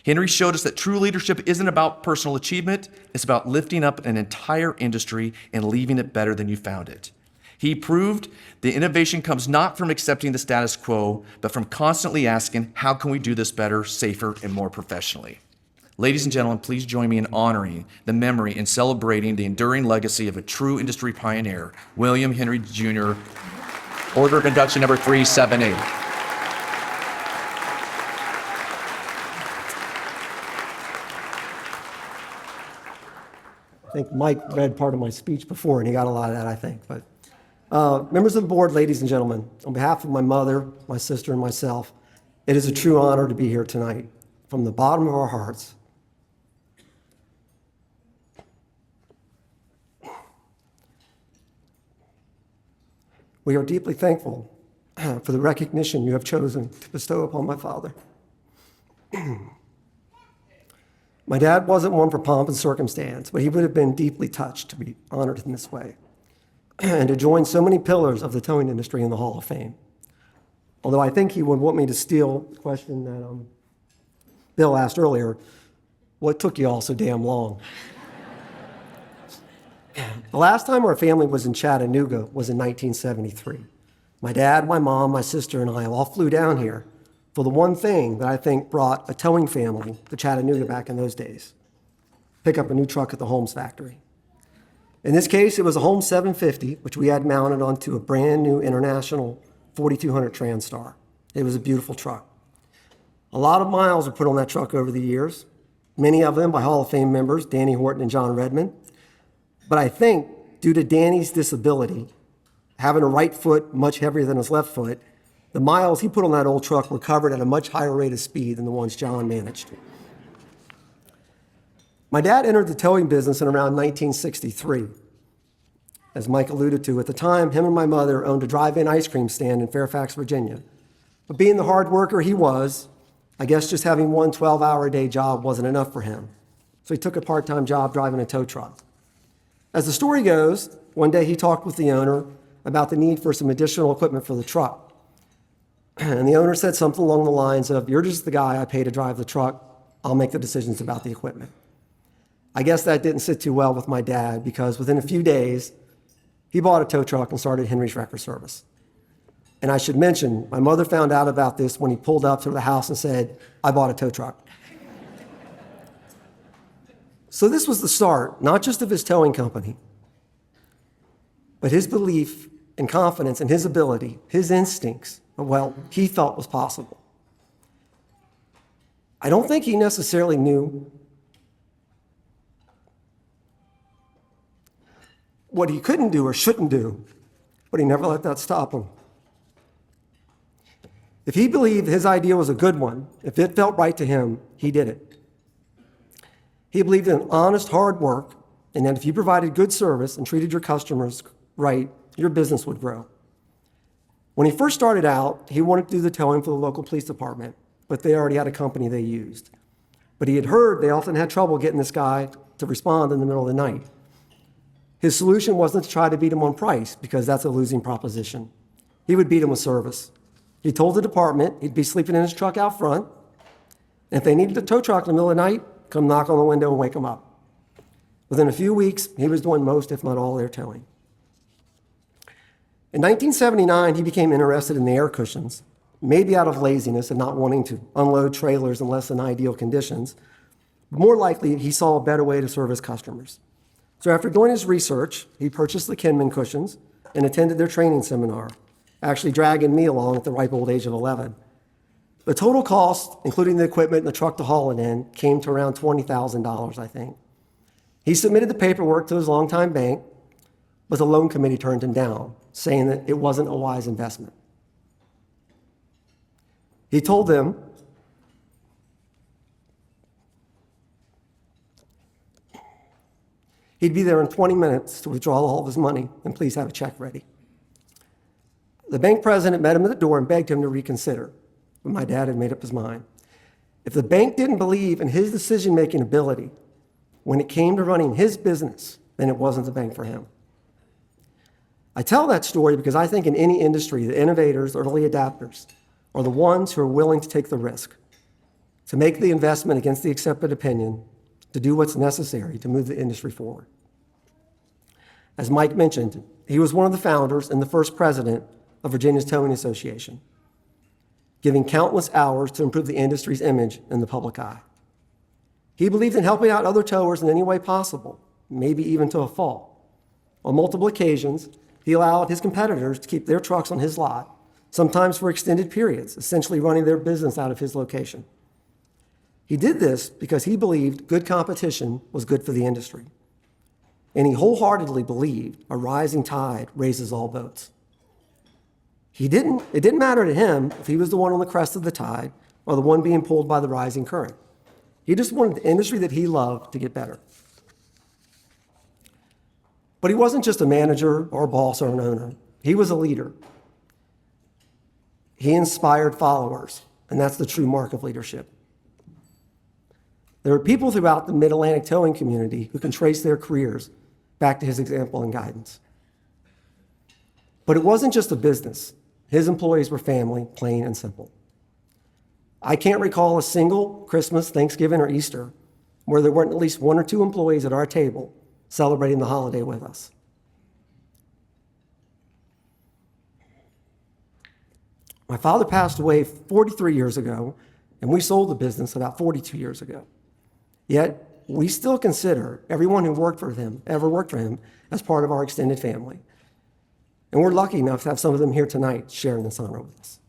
Henry showed us that true leadership isn't about personal achievement, it's about lifting up an entire industry and leaving it better than you found it. He proved the innovation comes not from accepting the status quo, but from constantly asking, how can we do this better, safer, and more professionally? Ladies and gentlemen, please join me in honoring the memory and celebrating the enduring legacy of a true industry pioneer, William Henry Jr., Order of Induction number 378. I think Mike read part of my speech before, and he got a lot of that, I think. But members of the board, ladies and gentlemen, on behalf of my mother, my sister, and myself, it is a true honor to be here tonight. From the bottom of our hearts, we are deeply thankful for the recognition you have chosen to bestow upon my father. My dad wasn't one for pomp and circumstance, but he would have been deeply touched to be honored in this way and to join so many pillars of the towing industry in the Hall of Fame. Although I think he would want me to steal the question that Bill asked earlier, what took you all so damn long? The last time our family was in Chattanooga was in 1973. My dad, my mom, my sister, and I all flew down here for the one thing that I think brought a towing family to Chattanooga back in those days: pick up a new truck at the Holmes factory. In this case, it was a Holmes 750, which we had mounted onto a brand new International 4200 Transtar. It was a beautiful truck. A lot of miles were put on that truck over the years, many of them by Hall of Fame members Danny Horton and John Redmond. But I think due to Danny's disability, having a right foot much heavier than his left foot, the miles he put on that old truck were covered at a much higher rate of speed than the ones John managed. My dad entered the towing business in around 1963. As Mike alluded to, at the time, him and my mother owned a drive-in ice cream stand in Fairfax, Virginia. But being the hard worker he was, I guess just having one 12-hour-a-day job wasn't enough for him. So he took a part-time job driving a tow truck. As the story goes, one day he talked with the owner about the need for some additional equipment for the truck. And the owner said something along the lines of, "You're just the guy I pay to drive the truck. I'll make the decisions about the equipment." I guess that didn't sit too well with my dad, because within a few days, he bought a tow truck and started Henry's Wrecker Service. And I should mention, my mother found out about this when he pulled up to the house and said, "I bought a tow truck." So this was the start, not just of his towing company, but his belief and confidence in his ability, his instincts of what he felt was possible. I don't think he necessarily knew what he couldn't do or shouldn't do, but he never let that stop him. If he believed his idea was a good one, if it felt right to him, he did it. He believed in honest, hard work, and that if you provided good service and treated your customers right, your business would grow. When he first started out, he wanted to do the towing for the local police department, but they already had a company they used. But he had heard they often had trouble getting this guy to respond in the middle of the night. His solution wasn't to try to beat him on price, because that's a losing proposition. He would beat him with service. He told the department he'd be sleeping in his truck out front, and if they needed a tow truck in the middle of the night, come knock on the window and wake him up. Within a few weeks, he was doing most, if not all, their towing. In 1979, he became interested in the air cushions, maybe out of laziness and not wanting to unload trailers in less than ideal conditions. But more likely, he saw a better way to serve his customers. So after doing his research, he purchased the Kinman cushions and attended their training seminar, actually dragging me along at the ripe old age of 11. The total cost, including the equipment and the truck to haul it in, came to around $20,000, I think. He submitted the paperwork to his longtime bank, but the loan committee turned him down, saying that it wasn't a wise investment. He told them he'd be there in 20 minutes to withdraw all of his money and please have a check ready. The bank president met him at the door and begged him to reconsider, but my dad had made up his mind. If the bank didn't believe in his decision-making ability when it came to running his business, then it wasn't the bank for him. I tell that story because I think in any industry, the innovators, the early adapters, are the ones who are willing to take the risk, to make the investment against the accepted opinion, to do what's necessary to move the industry forward. As Mike mentioned, he was one of the founders and the first president of Virginia's Towing Association, giving countless hours to improve the industry's image in the public eye. He believed in helping out other towers in any way possible, maybe even to a fault. On multiple occasions, he allowed his competitors to keep their trucks on his lot, sometimes for extended periods, essentially running their business out of his location. He did this because he believed good competition was good for the industry. And he wholeheartedly believed a rising tide raises all boats. It didn't matter to him if he was the one on the crest of the tide or the one being pulled by the rising current. He just wanted the industry that he loved to get better. But he wasn't just a manager or a boss or an owner. He was a leader. He inspired followers, and that's the true mark of leadership. There are people throughout the Mid-Atlantic towing community who can trace their careers back to his example and guidance. But it wasn't just a business. His employees were family, plain and simple. I can't recall a single Christmas, Thanksgiving, or Easter where there weren't at least one or two employees at our table celebrating the holiday with us. My father passed away 43 years ago, and we sold the business about 42 years ago. Yet, we still consider everyone who ever worked for him, as part of our extended family. And we're lucky enough to have some of them here tonight sharing this honor with us.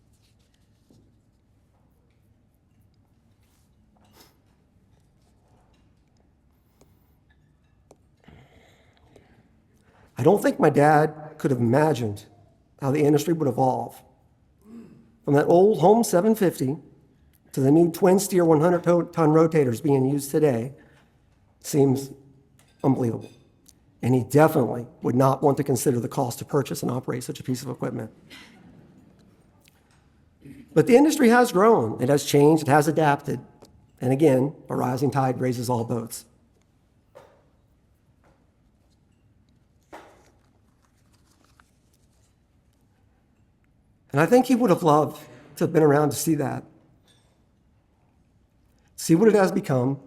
I don't think my dad could have imagined how the industry would evolve. From that old Home 750 to the new twin steer 100-ton rotators being used today seems unbelievable. And he definitely would not want to consider the cost to purchase and operate such a piece of equipment. But the industry has grown, it has changed, it has adapted. And again, a rising tide raises all boats. And I think he would have loved to have been around to see that. See what it has become,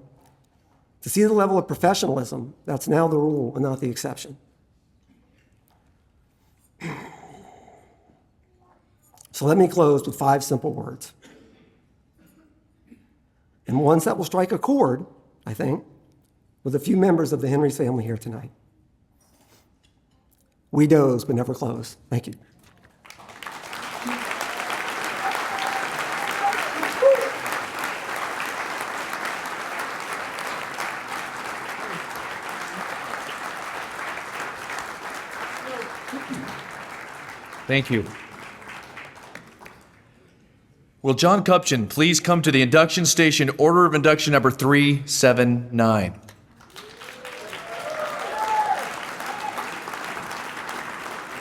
to see the level of professionalism that's now the rule and not the exception. So let me close with 5 simple words. And ones that will strike a chord, I think, with a few members of the Henry's family here tonight. We doze, but never close. Thank you. Thank you. Will John Kupchin please come to the induction station, order of induction number 379.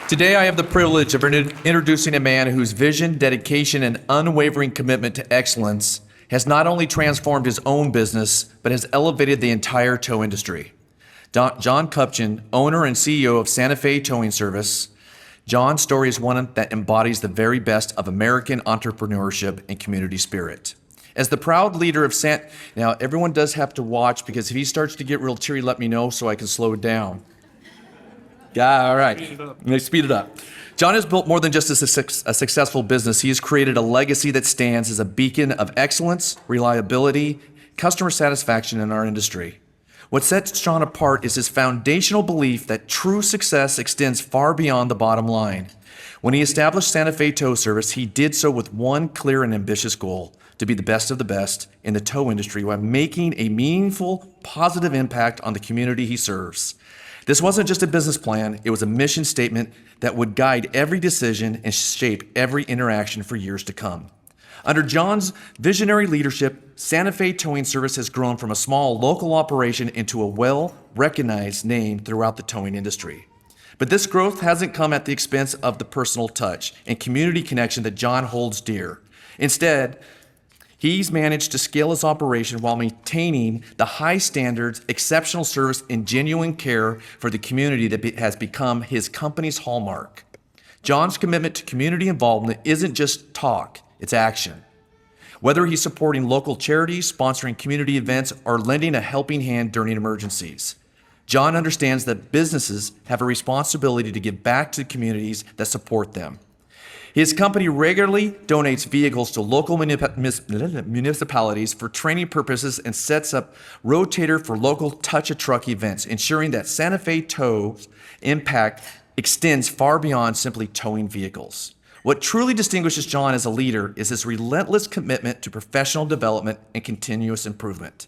Today I have the privilege of introducing a man whose vision, dedication, and unwavering commitment to excellence has not only transformed his own business, but has elevated the entire tow industry. John Kupchin, owner and CEO of Santa Fe Towing Service. John's story is one that embodies the very best of American entrepreneurship and community spirit. As the proud leader of now everyone does have to watch, because if he starts to get real teary, let me know so I can slow it down. Yeah, all right. Let's speed it up. John has built more than just a successful business. He has created a legacy that stands as a beacon of excellence, reliability, customer satisfaction in our industry. What sets John apart is his foundational belief that true success extends far beyond the bottom line. When he established Santa Fe Tow Service, he did so with one clear and ambitious goal: to be the best of the best in the tow industry while making a meaningful, positive impact on the community he serves. This wasn't just a business plan, it was a mission statement that would guide every decision and shape every interaction for years to come. Under John's visionary leadership, Santa Fe Towing Service has grown from a small local operation into a well-recognized name throughout the towing industry. But this growth hasn't come at the expense of the personal touch and community connection that John holds dear. Instead, he's managed to scale his operation while maintaining the high standards, exceptional service, and genuine care for the community that has become his company's hallmark. John's commitment to community involvement isn't just talk, it's action. Whether he's supporting local charities, sponsoring community events, or lending a helping hand during emergencies, John understands that businesses have a responsibility to give back to communities that support them. His company regularly donates vehicles to local municipalities for training purposes and sets up rotator for local touch-a-truck events, ensuring that Santa Fe Tow's impact extends far beyond simply towing vehicles. What truly distinguishes John as a leader is his relentless commitment to professional development and continuous improvement.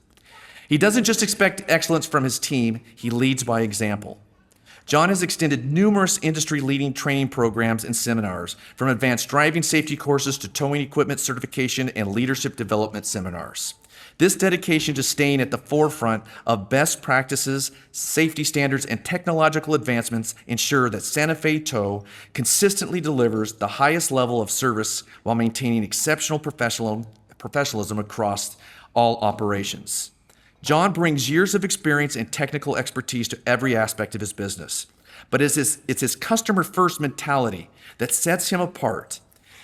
He doesn't just expect excellence from his team, he leads by example. John has extended numerous industry-leading training programs and seminars, from advanced driving safety courses to towing equipment certification and leadership development seminars. This dedication to staying at the forefront of best practices, safety standards, and technological advancements ensure that Santa Fe Tow consistently delivers the highest level of service while maintaining exceptional professionalism across all operations. John brings years of experience and technical expertise to every aspect of his business, but it's his customer-first mentality that sets him apart.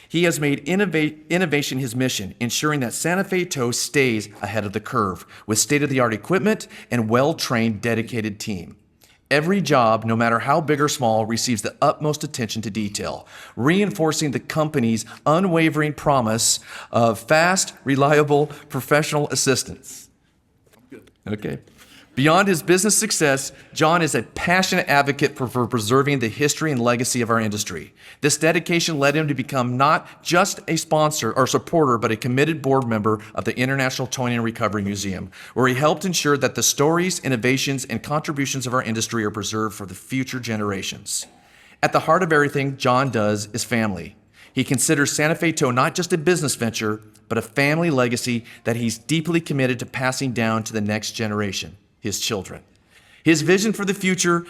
He has made innovation his mission, ensuring that Santa Fe Tow stays ahead of the curve with state-of-the-art equipment and well-trained, dedicated team. Every job, no matter how big or small, receives the utmost attention to detail, reinforcing the company's unwavering promise of fast, reliable, professional assistance. Okay. Beyond his business success, John is a passionate advocate for preserving the history and legacy of our industry. This dedication led him to become not just a sponsor or supporter, but a committed board member of the International Towing and Recovery Museum, where he helped ensure that the stories, innovations, and contributions of our industry are preserved for the future generations. At the heart of everything John does is family. He considers Santa Fe Tow not just a business venture, but a family legacy that he's deeply committed to passing down to the next generation, his children. His vision for the future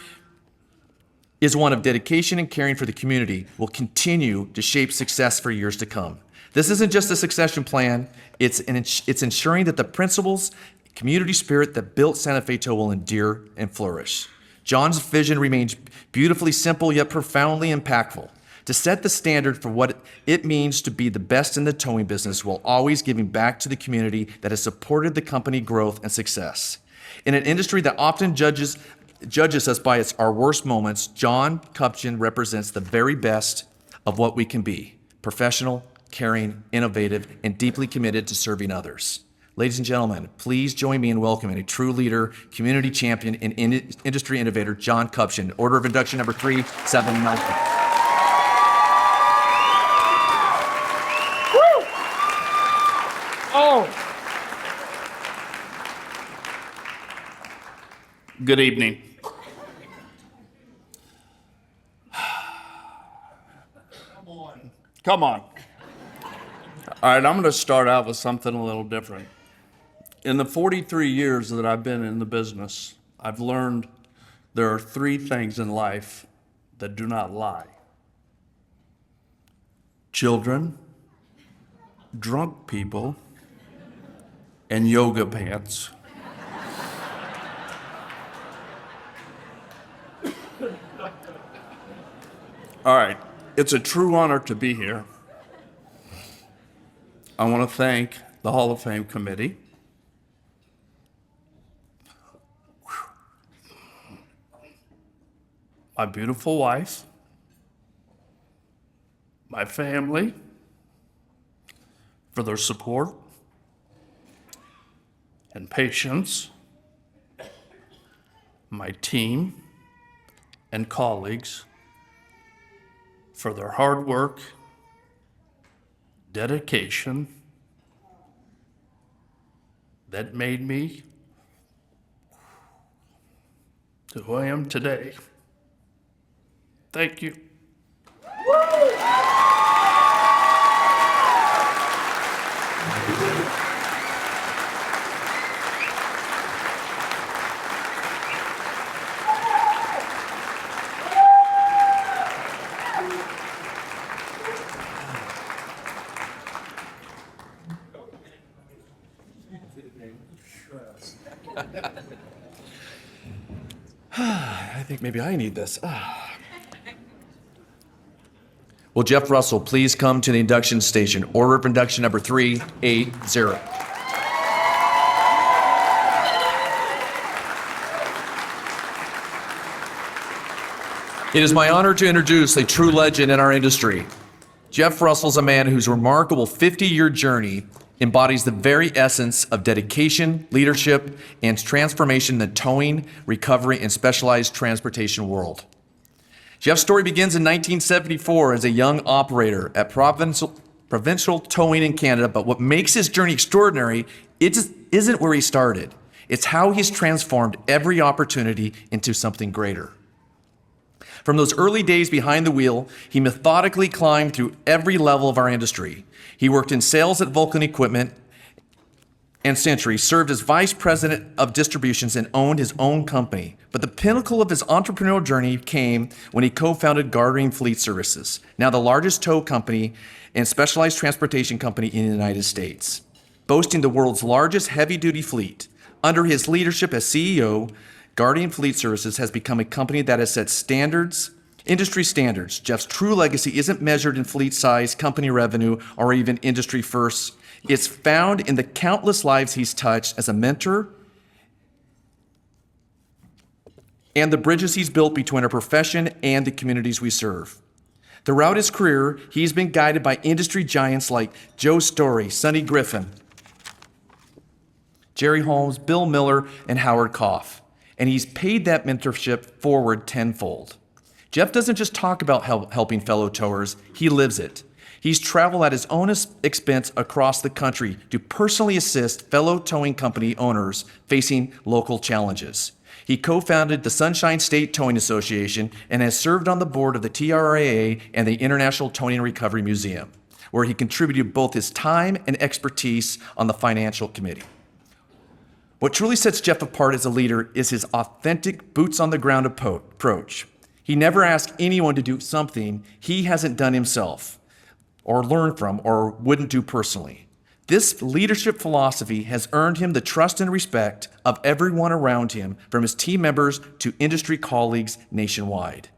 is one of dedication and caring for the community, will continue to shape success for years to come. This isn't just a succession plan, it's ensuring that the principles, community spirit that built Santa Fe Tow will endure and flourish. John's vision remains beautifully simple yet profoundly impactful. To set the standard for what it means to be the best in the towing business while always giving back to the community that has supported the company growth and success. In an industry that often judges us by our worst moments, John Kupchin represents the very best of what we can be: professional, caring, innovative, and deeply committed to serving others. Ladies and gentlemen, please join me in welcoming a true leader, community champion, and industry innovator, John Kupchin. Order of induction number 379. Good evening. Come on. All right, I'm going to start out with something a little different. In the 43 years that I've been in the business, I've learned there are three things in life that do not lie: children, drunk people, and yoga pants. All right, it's a true honor to be here. I want to thank the Hall of Fame committee. My beautiful wife, my family, for their support and patience, my team and colleagues for their hard work, dedication that made me to who I am today. Thank you. I think maybe I need this. Will Jeff Russell please come to the induction station? Order of induction number 380. It is my honor to introduce a true legend in our industry. Jeff Russell's a man whose remarkable 50-year journey embodies the very essence of dedication, leadership, and transformation in the towing, recovery, and specialized transportation world. Jeff's story begins in 1974 as a young operator at provincial towing in Canada, but what makes his journey extraordinary, it just isn't where he started. It's how he's transformed every opportunity into something greater. From those early days behind the wheel, he methodically climbed through every level of our industry. He worked in sales at Vulcan Equipment and Century, served as vice president of distributions, and owned his own company. But the pinnacle of his entrepreneurial journey came when he co-founded Guardian Fleet Services, now the largest tow company and specialized transportation company in the United States, boasting the world's largest heavy-duty fleet. Under his leadership as CEO, Guardian Fleet Services has become a company that has set standards, industry standards. Jeff's true legacy isn't measured in fleet size, company revenue, or even industry firsts. It's found in the countless lives he's touched as a mentor and the bridges he's built between our profession and the communities we serve. Throughout his career, he's been guided by industry giants like Joe Story, Sonny Griffin, Jerry Holmes, Bill Miller, and Howard Koff. And he's paid that mentorship forward tenfold. Jeff doesn't just talk about helping fellow towers, he lives it. He's traveled at his own expense across the country to personally assist fellow towing company owners facing local challenges. He co-founded the Sunshine State Towing Association and has served on the board of the TRAA and the International Towing and Recovery Museum, where he contributed both his time and expertise on the financial committee. What truly sets Jeff apart as a leader is his authentic, boots-on-the-ground approach. He never asks anyone to do something he hasn't done himself, or learned from, or wouldn't do personally. This leadership philosophy has earned him the trust and respect of everyone around him, from his team members to industry colleagues nationwide.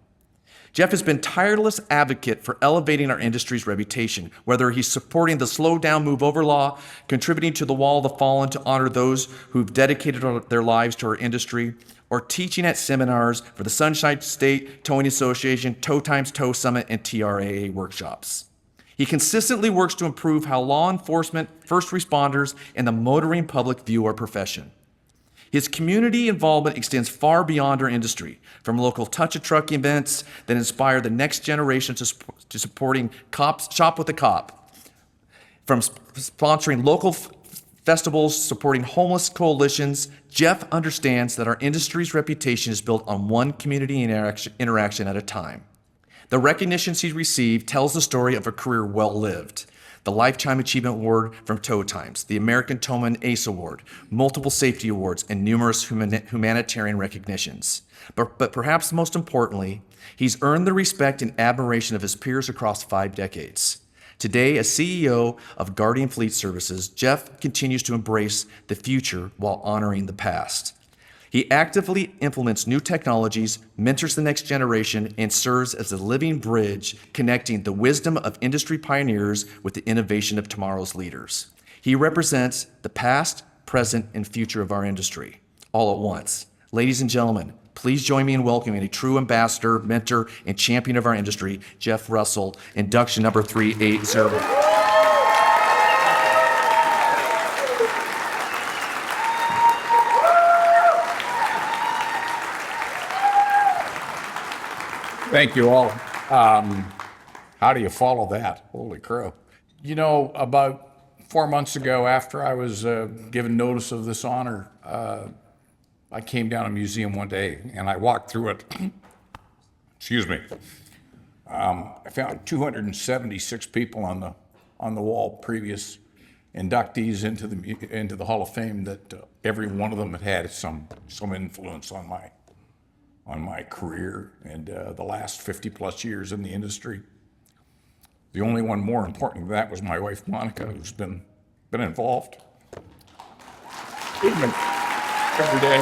Jeff has been tireless advocate for elevating our industry's reputation, whether he's supporting the slow down, move over law, contributing to the Wall of the Fallen to honor those who've dedicated their lives to our industry, or teaching at seminars for the Sunshine State Towing Association, Tow Times Tow Summit, and TRAA workshops. He consistently works to improve how law enforcement, first responders, and the motoring public view our profession. His community involvement extends far beyond our industry, from local touch-a-truck events that inspire the next generation to supporting Shop with a Cop, from sponsoring local festivals, supporting homeless coalitions. Jeff understands that our industry's reputation is built on one community interaction at a time. The recognitions he's received tells the story of a career well lived. The Lifetime Achievement Award from Tow Times, the American Towman ACE Award, multiple safety awards, and numerous humanitarian recognitions. But perhaps most importantly, he's earned the respect and admiration of his peers across 5 decades. Today, as CEO of Guardian Fleet Services, Jeff continues to embrace the future while honoring the past. He actively implements new technologies, mentors the next generation, and serves as a living bridge connecting the wisdom of industry pioneers with the innovation of tomorrow's leaders. He represents the past, present, and future of our industry, all at once. Ladies and gentlemen, please join me in welcoming a true ambassador, mentor, and champion of our industry, Jeff Russell, induction number 380. Thank you all. How do you follow that? Holy crow. You know, about 4 months ago, after I was given notice of this honor, I came down a museum one day and I walked through it. Excuse me. I found 276 people on the wall, previous inductees into the Hall of Fame, that every one of them had some influence on my career and the last 50 plus years in the industry. The only one more important than that was my wife, Monica, who's been involved every day.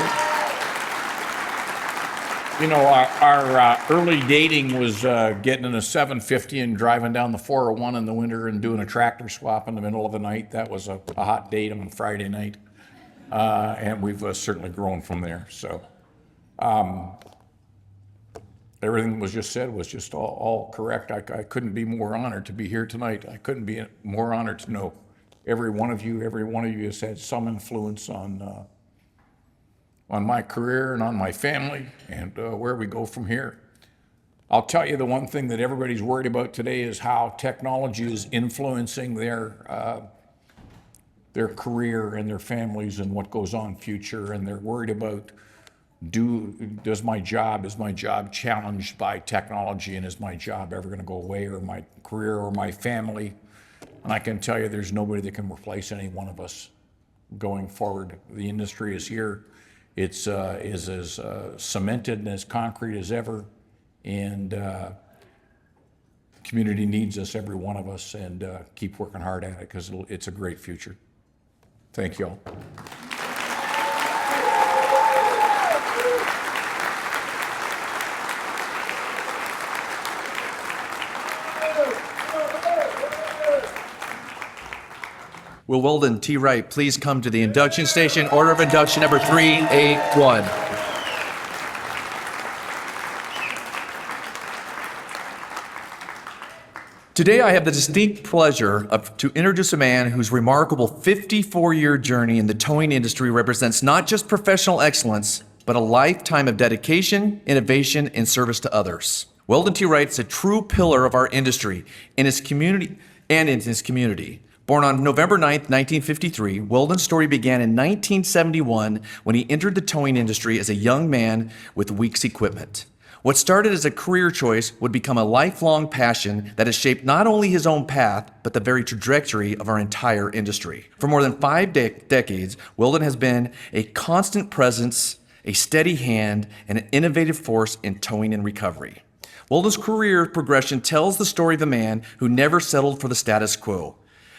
You know, our early dating was getting in a 750 and driving down the 401 in the winter and doing a tractor swap in the middle of the night. That was a hot date on Friday night. And we've certainly grown from there. So everything that was just said was just all correct. I couldn't be more honored to be here tonight. I couldn't be more honored to know every one of you. Every one of you has had some influence on my career and on my family and where we go from here. I'll tell you the one thing that everybody's worried about today is how technology is influencing their career and their families and what goes on future, and they're worried about is my job challenged by technology, and is my job ever going to go away, or my career or my family? And I can tell you there's nobody that can replace any one of us going forward. The industry is here. It's is as cemented and as concrete as ever, and community needs us, every one of us, and keep working hard at it because it's a great future. Thank you all. Will Weldon T. Wright please come to the induction station? Order of induction number 381. Today, I have the distinct pleasure to introduce a man whose remarkable 54-year journey in the towing industry represents not just professional excellence, but a lifetime of dedication, innovation, and service to others. Weldon T. Wright is a true pillar of our industry in his community and in his community. Born on November 9, 1953, Weldon's story began in 1971 when he entered the towing industry as a young man with Weeks equipment. What started as a career choice would become a lifelong passion that has shaped not only his own path, but the very trajectory of our entire industry. For more than 5 decades, Weldon has been a constant presence, a steady hand, and an innovative force in towing and recovery. Weldon's career progression tells the story of a man who never settled for the status quo.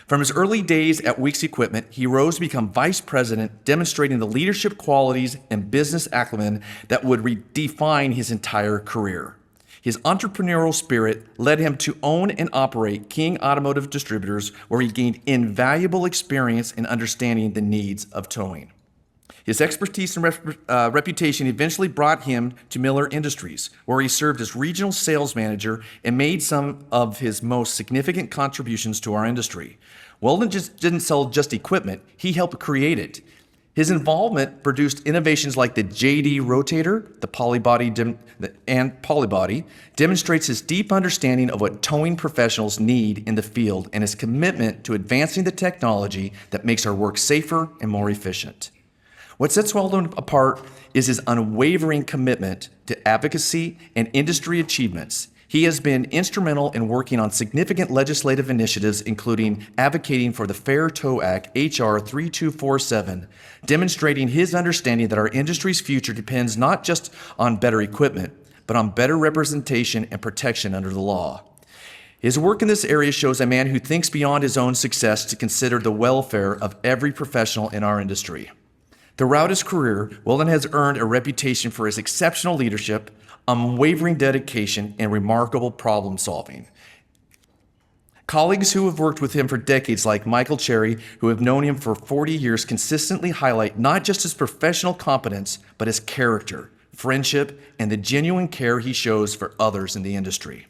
From his early days at Weeks Equipment, he rose to become vice president, demonstrating the leadership qualities and business acumen that would redefine his entire career. His entrepreneurial spirit led him to own and operate King Automotive Distributors, where he gained invaluable experience in understanding the needs of towing. His expertise and reputation eventually brought him to Miller Industries, where he served as regional sales manager and made some of his most significant contributions to our industry. Weldon didn't sell just equipment, he helped create it. His involvement produced innovations like the JD Rotator, the Polybody, demonstrates his deep understanding of what towing professionals need in the field and his commitment to advancing the technology that makes our work safer and more efficient. What sets Weldon apart is his unwavering commitment to advocacy and industry achievements. He has been instrumental in working on significant legislative initiatives, including advocating for the Fair Tow Act, H.R. 3247, demonstrating his understanding that our industry's future depends not just on better equipment, but on better representation and protection under the law. His work in this area shows a man who thinks beyond his own success to consider the welfare of every professional in our industry. Throughout his career, Weldon has earned a reputation for his exceptional leadership, unwavering dedication, and remarkable problem solving. Colleagues who have worked with him for decades, like Michael Cherry, who have known him for 40 years, consistently highlight not just his professional competence, but his character, friendship, and the genuine care he shows for others in the industry.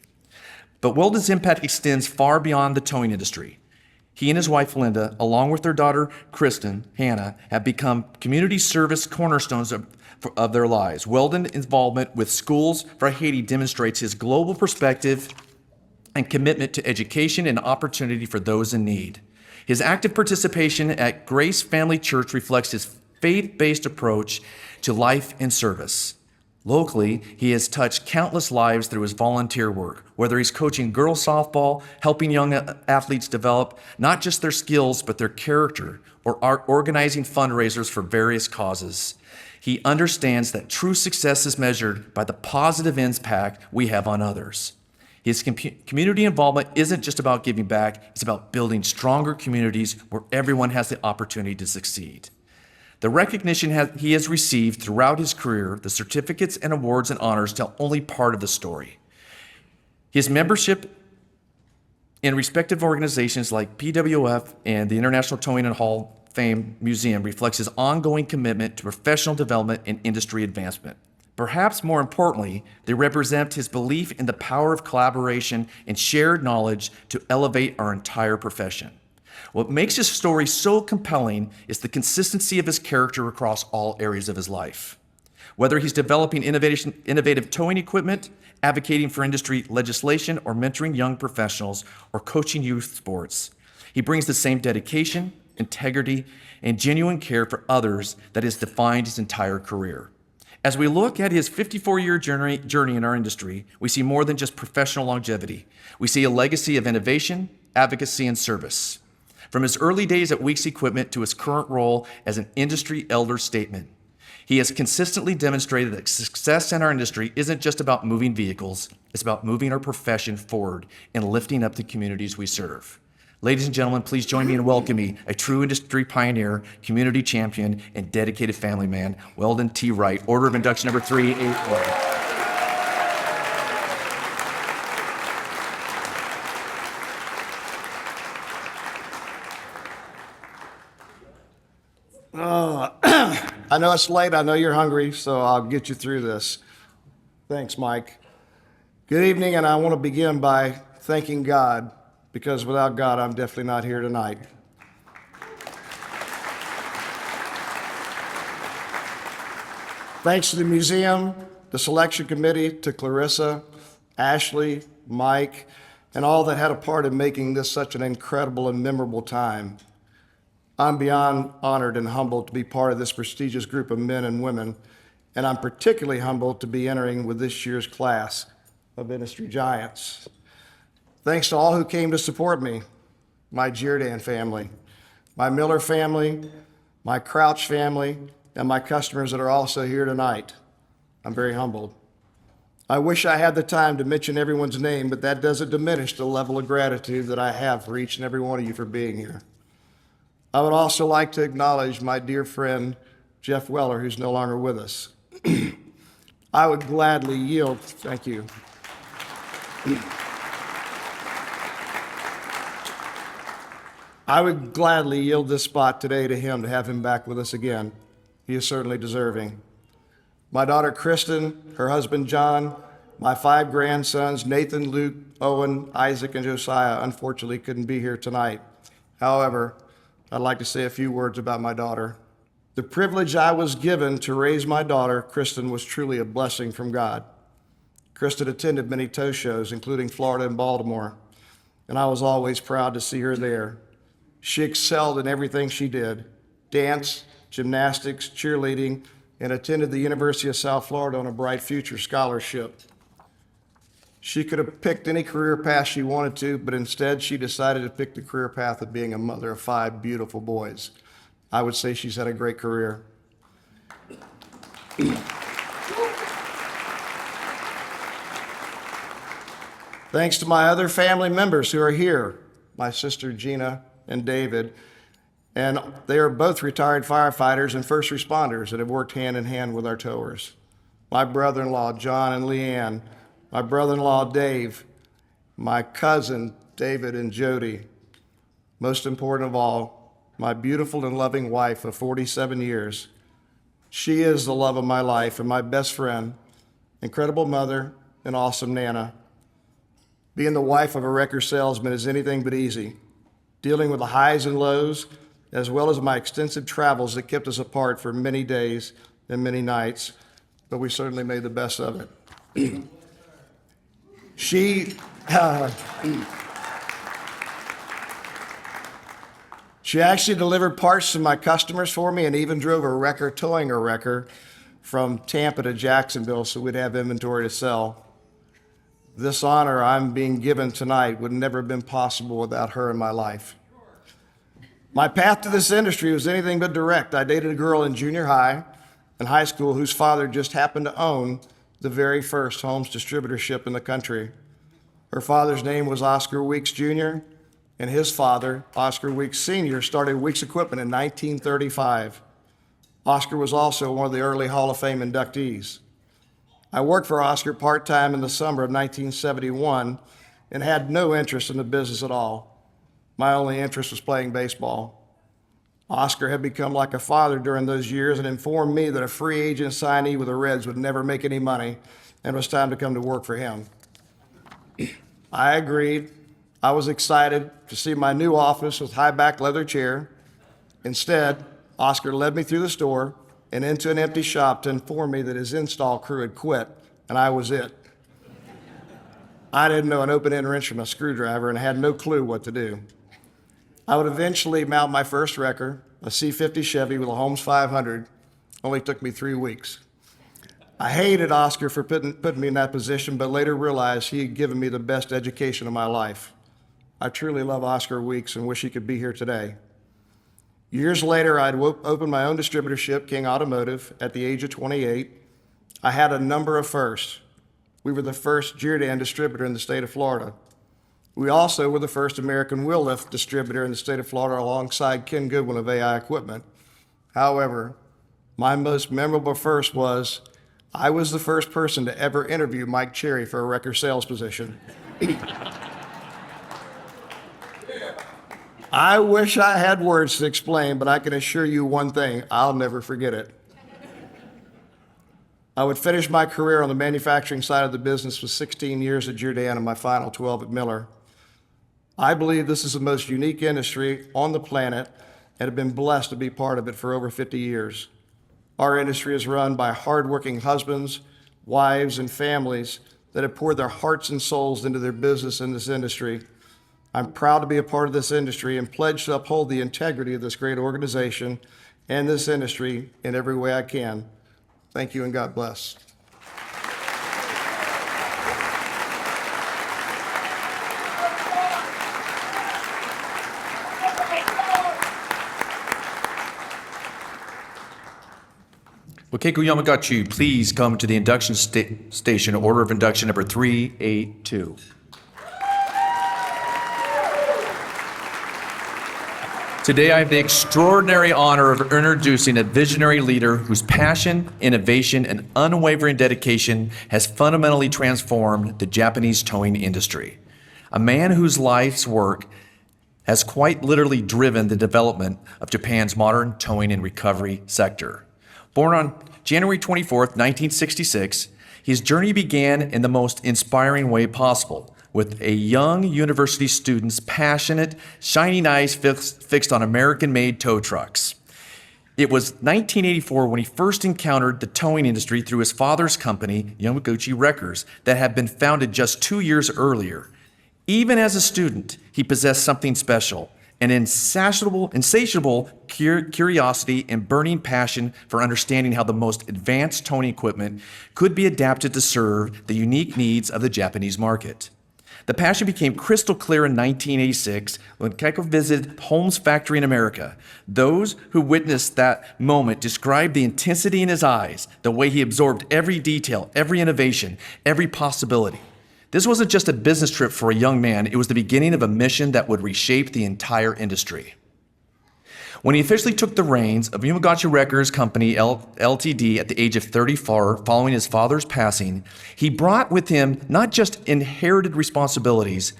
But Weldon's impact extends far beyond the towing industry. He and his wife, Linda, along with their daughter, Hannah, have become community service cornerstones of their lives. Weldon's involvement with Schools for Haiti demonstrates his global perspective and commitment to education and opportunity for those in need. His active participation at Grace Family Church reflects his faith-based approach to life and service. Locally, he has touched countless lives through his volunteer work, whether he's coaching girls softball, helping young athletes develop not just their skills, but their character, or organizing fundraisers for various causes. He understands that true success is measured by the positive impact we have on others. His community involvement isn't just about giving back, it's about building stronger communities where everyone has the opportunity to succeed. The recognition he has received throughout his career, the certificates and awards and honors, tell only part of the story. His membership in respective organizations like PWF and the International Towing and Hall of Fame Museum reflects his ongoing commitment to professional development and industry advancement. Perhaps more importantly, they represent his belief in the power of collaboration and shared knowledge to elevate our entire profession. What makes his story so compelling is the consistency of his character across all areas of his life. Whether he's developing innovative towing equipment, advocating for industry legislation, or mentoring young professionals, or coaching youth sports, he brings the same dedication, integrity, and genuine care for others that has defined his entire career. As we look at his 54-year journey in our industry, we see more than just professional longevity. We see a legacy of innovation, advocacy, and service. From his early days at Weeks Equipment to his current role as an industry elder statesman, he has consistently demonstrated that success in our industry isn't just about moving vehicles, it's about moving our profession forward and lifting up the communities we serve. Ladies and gentlemen, please join me in welcoming a true industry pioneer, community champion, and dedicated family man, Weldon T. Wright, Order of Induction number 381. I know it's late. I know you're hungry, so I'll get you through this. Thanks, Mike. Good evening, and I want to begin by thanking God, because without God, I'm definitely not here tonight. Thanks to the museum, the selection committee, to Clarissa, Ashley, Mike, and all that had a part in making this such an incredible and memorable time. I'm beyond honored and humbled to be part of this prestigious group of men and women, and I'm particularly humbled to be entering with this year's class of industry giants. Thanks to all who came to support me, my Giordan family, my Miller family, my Crouch family, and my customers that are also here tonight. I'm very humbled. I wish I had the time to mention everyone's name, but that doesn't diminish the level of gratitude that I have for each and every one of you for being here. I would also like to acknowledge my dear friend, Jeff Weller, who's no longer with us. I would gladly yield, thank you. I would gladly yield this spot today to him to have him back with us again. He is certainly deserving. My daughter Kristen, her husband John, my 5 grandsons, Nathan, Luke, Owen, Isaac, and Josiah, unfortunately couldn't be here tonight. However, I'd like to say a few words about my daughter. The privilege I was given to raise my daughter, Kristen, was truly a blessing from God. Kristen attended many tow shows, including Florida and Baltimore, and I was always proud to see her there. She excelled in everything she did: dance, gymnastics, cheerleading, and attended the University of South Florida on a Bright Future scholarship. She could have picked any career path she wanted to, but instead she decided to pick the career path of being a mother of 5 beautiful boys. I would say she's had a great career. Thanks to my other family members who are here, my sister Gina and David, and they are both retired firefighters and first responders that have worked hand in hand with our towers. My brother-in-law, John and Leanne, my brother-in-law, Dave, my cousin, David and Jody. Most important of all, my beautiful and loving wife of 47 years. She is the love of my life and my best friend, incredible mother, and awesome Nana. Being the wife of a record salesman is anything but easy. Dealing with the highs and lows, as well as my extensive travels that kept us apart for many days and many nights, but we certainly made the best of it. She actually delivered parts to my customers for me and even drove a wrecker towing a wrecker from Tampa to Jacksonville so we'd have inventory to sell. This honor I'm being given tonight would never have been possible without her in my life. My path to this industry was anything but direct. I dated a girl in junior high and high school whose father just happened to own the very first Holmes distributorship in the country. Her father's name was Oscar Weeks Jr., and his father, Oscar Weeks Sr., started Weeks Equipment in 1935. Oscar was also one of the early Hall of Fame inductees. I worked for Oscar part-time in the summer of 1971 and had no interest in the business at all. My only interest was playing baseball. Oscar had become like a father during those years and informed me that a free agent signee with the Reds would never make any money and it was time to come to work for him. I agreed. I was excited to see my new office with high-back leather chair. Instead, Oscar led me through the store and into an empty shop to inform me that his install crew had quit, and I was it. I didn't know an open-end wrench from a screwdriver and had no clue what to do. I would eventually mount my first wrecker, a C50 Chevy with a Holmes 500. Only took me 3 weeks. I hated Oscar for putting me in that position, but later realized he had given me the best education of my life. I truly love Oscar Weeks and wish he could be here today. Years later, I'd opened my own distributorship, King Automotive, at the age of 28. I had a number of firsts. We were the first Jerry-Dan distributor in the state of Florida. We also were the first American wheel lift distributor in the state of Florida alongside Ken Goodwin of AI Equipment. However, my most memorable first was I was the first person to ever interview Mike Cherry for a wrecker sales position. I wish I had words to explain, but I can assure you one thing, I'll never forget it. I would finish my career on the manufacturing side of the business with 16 years at Jerry-Dan and my final 12 at Miller. I believe this is the most unique industry on the planet and have been blessed to be part of it for over 50 years. Our industry is run by hardworking husbands, wives, and families that have poured their hearts and souls into their business in this industry. I'm proud to be a part of this industry and pledge to uphold the integrity of this great organization and this industry in every way I can. Thank you and God bless. Well, Keiko Yamagachi, please come to the induction station, order of induction number 382. Today, I have the extraordinary honor of introducing a visionary leader whose passion, innovation, and unwavering dedication has fundamentally transformed the Japanese towing industry. A man whose life's work has quite literally driven the development of Japan's modern towing and recovery sector. Born on January 24th, 1966, his journey began in the most inspiring way possible, with a young university student's passionate, shining eyes fixed on American-made tow trucks. It was 1984 when he first encountered the towing industry through his father's company, Yamaguchi Wreckers, that had been founded just 2 years earlier. Even as a student, he possessed something special, an insatiable curiosity and burning passion for understanding how the most advanced towing equipment could be adapted to serve the unique needs of the Japanese market. The passion became crystal clear in 1986 when Keiko visited Holmes' factory in America. Those who witnessed that moment described the intensity in his eyes, the way he absorbed every detail, every innovation, every possibility. This wasn't just a business trip for a young man, it was the beginning of a mission that would reshape the entire industry. When he officially took the reins of Yamaguchi Wreckers Company Ltd. At the age of 34, following his father's passing, he brought with him not just inherited responsibilities,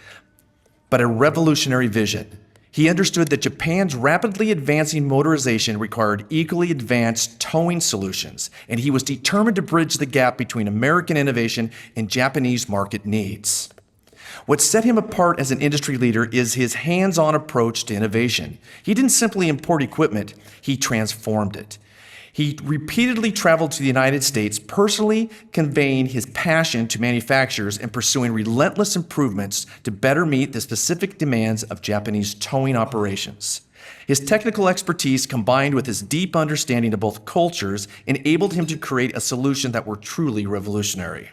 but a revolutionary vision. He understood that Japan's rapidly advancing motorization required equally advanced towing solutions, and he was determined to bridge the gap between American innovation and Japanese market needs. What set him apart as an industry leader is his hands-on approach to innovation. He didn't simply import equipment, he transformed it. He repeatedly traveled to the United States, personally conveying his passion to manufacturers and pursuing relentless improvements to better meet the specific demands of Japanese towing operations. His technical expertise, combined with his deep understanding of both cultures, enabled him to create a solution that were truly revolutionary.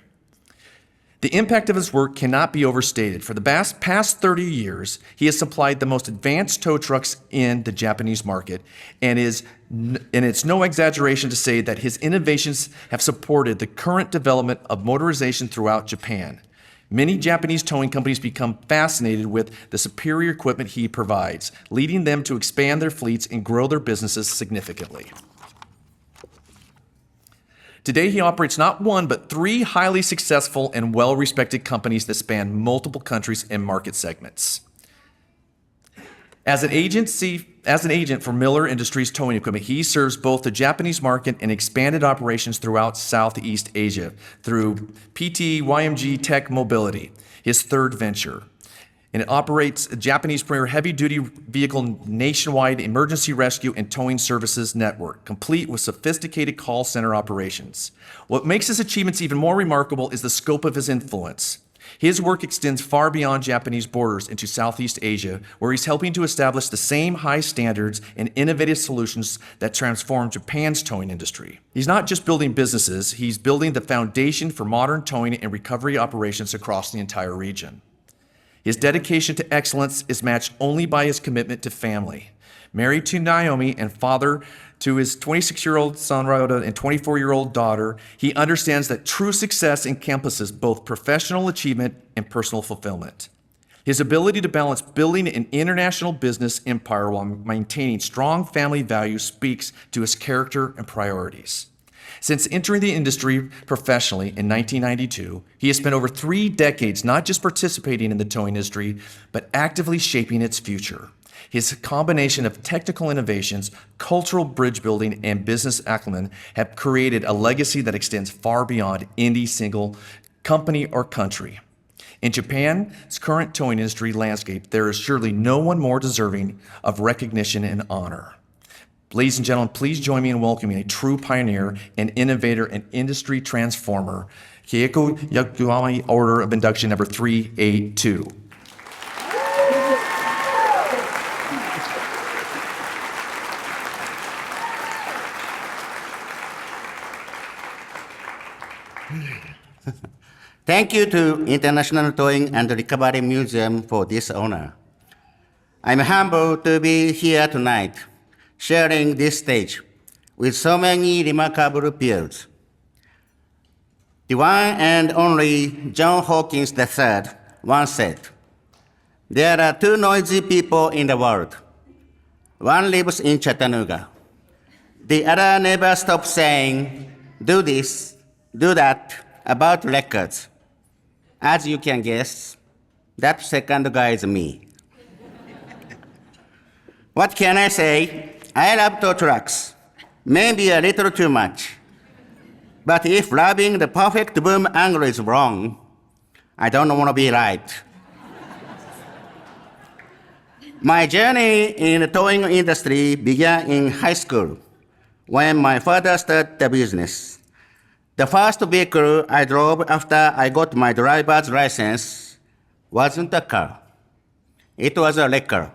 The impact of his work cannot be overstated. For the past 30 years, he has supplied the most advanced tow trucks in the Japanese market, and it's no exaggeration to say that his innovations have supported the current development of motorization throughout Japan. Many Japanese towing companies become fascinated with the superior equipment he provides, leading them to expand their fleets and grow their businesses significantly. Today, he operates not one, but 3 highly successful and well-respected companies that span multiple countries and market segments. As an agent for Miller Industries Towing Equipment, he serves both the Japanese market and expanded operations throughout Southeast Asia through PT YMG Tech Mobility, his third venture. And it operates a Japanese premier heavy-duty vehicle nationwide emergency rescue and towing services network, complete with sophisticated call center operations. What makes his achievements even more remarkable is the scope of his influence. His work extends far beyond Japanese borders into Southeast Asia, where he's helping to establish the same high standards and innovative solutions that transform Japan's towing industry. He's not just building businesses, he's building the foundation for modern towing and recovery operations across the entire region. His dedication to excellence is matched only by his commitment to family. Married to Naomi and father to his 26-year-old son, Rhoda, and 24-year-old daughter, he understands that true success encompasses both professional achievement and personal fulfillment. His ability to balance building an international business empire while maintaining strong family values speaks to his character and priorities. Since entering the industry professionally in 1992, he has spent over 3 decades not just participating in the towing industry, but actively shaping its future. His combination of technical innovations, cultural bridge building, and business acumen have created a legacy that extends far beyond any single company or country. In Japan's current towing industry landscape, there is surely no one more deserving of recognition and honor. Ladies and gentlemen, please join me in welcoming a true pioneer, an innovator, and industry transformer, Keiko Yakuami, Order of Induction number 382. Thank you to International Towing and Recovery Museum for this honor. I'm humbled to be here tonight, sharing this stage with so many remarkable peers. The one and only John Hawkins III once said, "There are 2 noisy people in the world. One lives in Chattanooga. The other never stops saying, 'Do this, do that,' about records." As you can guess, that second guy is me. What can I say? I love tow trucks, maybe a little too much. But if loving the perfect boom angle is wrong, I don't want to be right. My journey in the towing industry began in high school when my father started the business. The first vehicle I drove after I got my driver's license wasn't a car. It was a wrecker.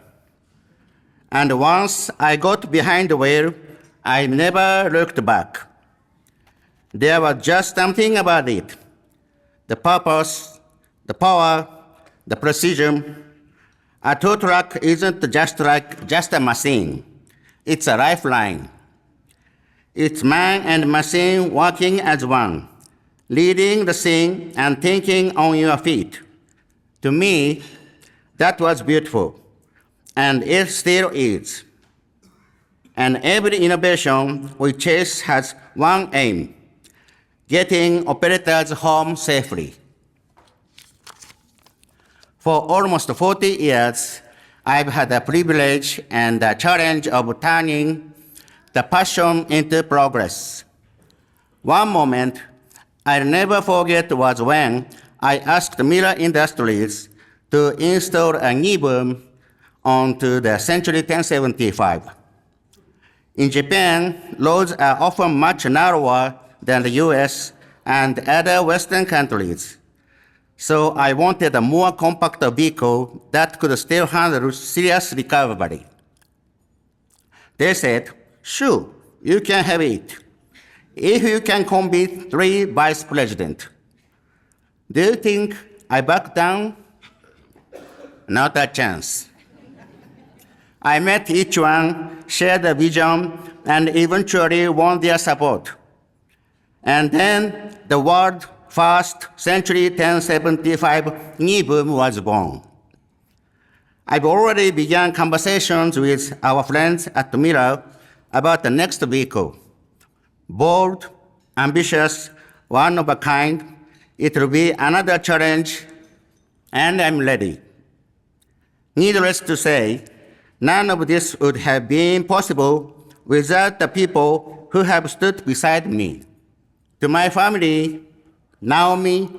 And once I got behind the wheel, I never looked back. There was just something about it. The purpose, the power, the precision. A tow truck isn't just a machine. It's a lifeline. It's man and machine working as one, leading the scene and thinking on your feet. To me, that was beautiful, and it still is. And every innovation we chase has one aim: getting operators home safely. For almost 40 years, I've had the privilege and the challenge of turning the passion into progress. One moment I'll never forget was when I asked Miller Industries to install a knee boom onto the Century 1075. In Japan, roads are often much narrower than the US and other Western countries. So I wanted a more compact vehicle that could still handle serious recovery. They said, "Sure, you can have it, if you can convince 3 vice presidents." Do you think I backed down? Not a chance. I met each one, shared the vision, and eventually won their support. And then the world's first Century 1075 knee boom was born. I've already begun conversations with our friends at Miller about the next vehicle. Bold, ambitious, one of a kind, it will be another challenge, and I'm ready. Needless to say, None of this would have been possible without the people who have stood beside me. To my family, Naomi,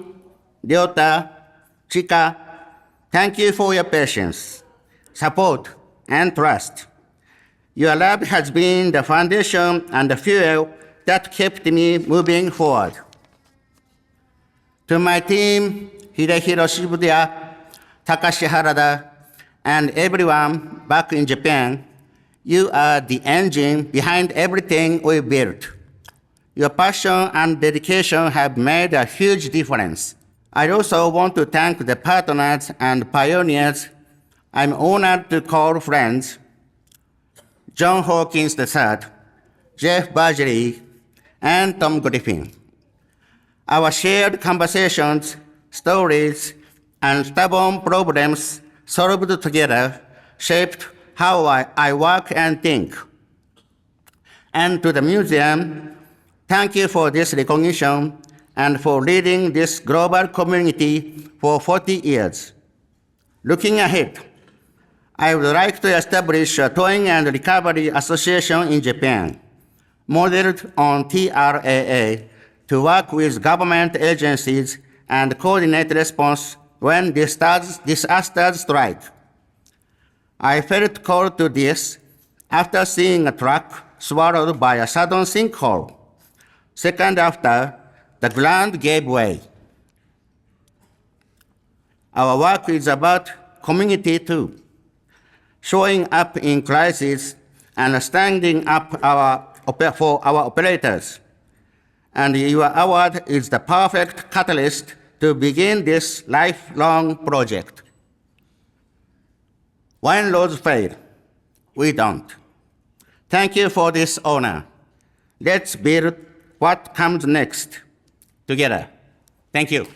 Ryota, Chika, thank you for your patience, support, and trust. Your love has been the foundation and the fuel that kept me moving forward. To my team, Hidehiro Shibuya, Takashi Harada, and everyone back in Japan, you are the engine behind everything we built. Your passion and dedication have made a huge difference. I also want to thank the partners and pioneers I'm honored to call friends: John Hawkins III, Jeff Badgley, and Tom Griffin. Our shared conversations, stories, and stubborn problems solved together shaped how I work and think. And to the museum, thank you for this recognition and for leading this global community for 40 years. Looking ahead, I would like to establish a Towing and Recovery Association in Japan, modeled on TRAA, to work with government agencies and coordinate response when disasters strike. I felt called to this after seeing a truck swallowed by a sudden sinkhole. Second after, the ground gave way. Our work is about community too, showing up in crisis and standing up for our operators. And your award is the perfect catalyst to begin this lifelong project. When roads fail, we don't. Thank you for this honor. Let's build what comes next together. Thank you.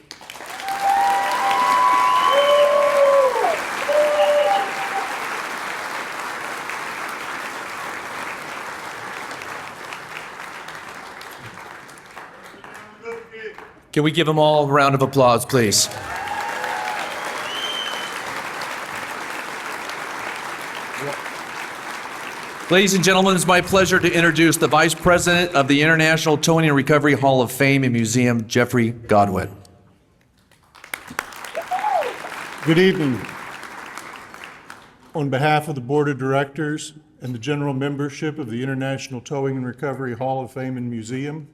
Can we give them all a round of applause, please? Ladies and gentlemen, it's my pleasure to introduce the Vice President of the International Towing and Recovery Hall of Fame and Museum, Jeffrey Godwin. Good evening. On behalf of the Board of Directors and the general membership of the International Towing and Recovery Hall of Fame and Museum,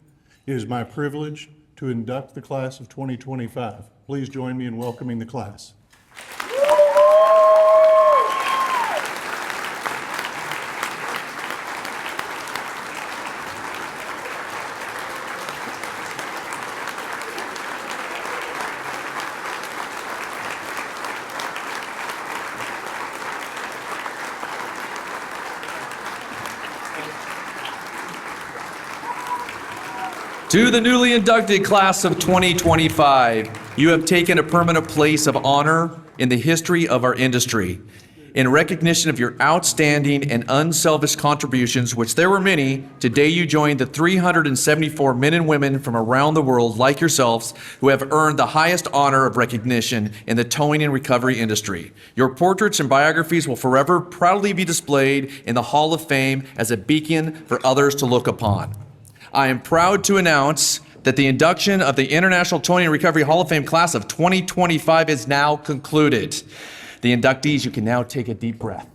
it is my privilege to induct the class of 2025. Please join me in welcoming the class. To the newly inducted class of 2025, you have taken a permanent place of honor in the history of our industry. In recognition of your outstanding and unselfish contributions, which there were many, today you joined the 374 men and women from around the world like yourselves who have earned the highest honor of recognition in the towing and recovery industry. Your portraits and biographies will forever proudly be displayed in the Hall of Fame as a beacon for others to look upon. I am proud to announce that the induction of the International Towing and Recovery Hall of Fame class of 2025 is now concluded. The inductees, you can now take a deep breath.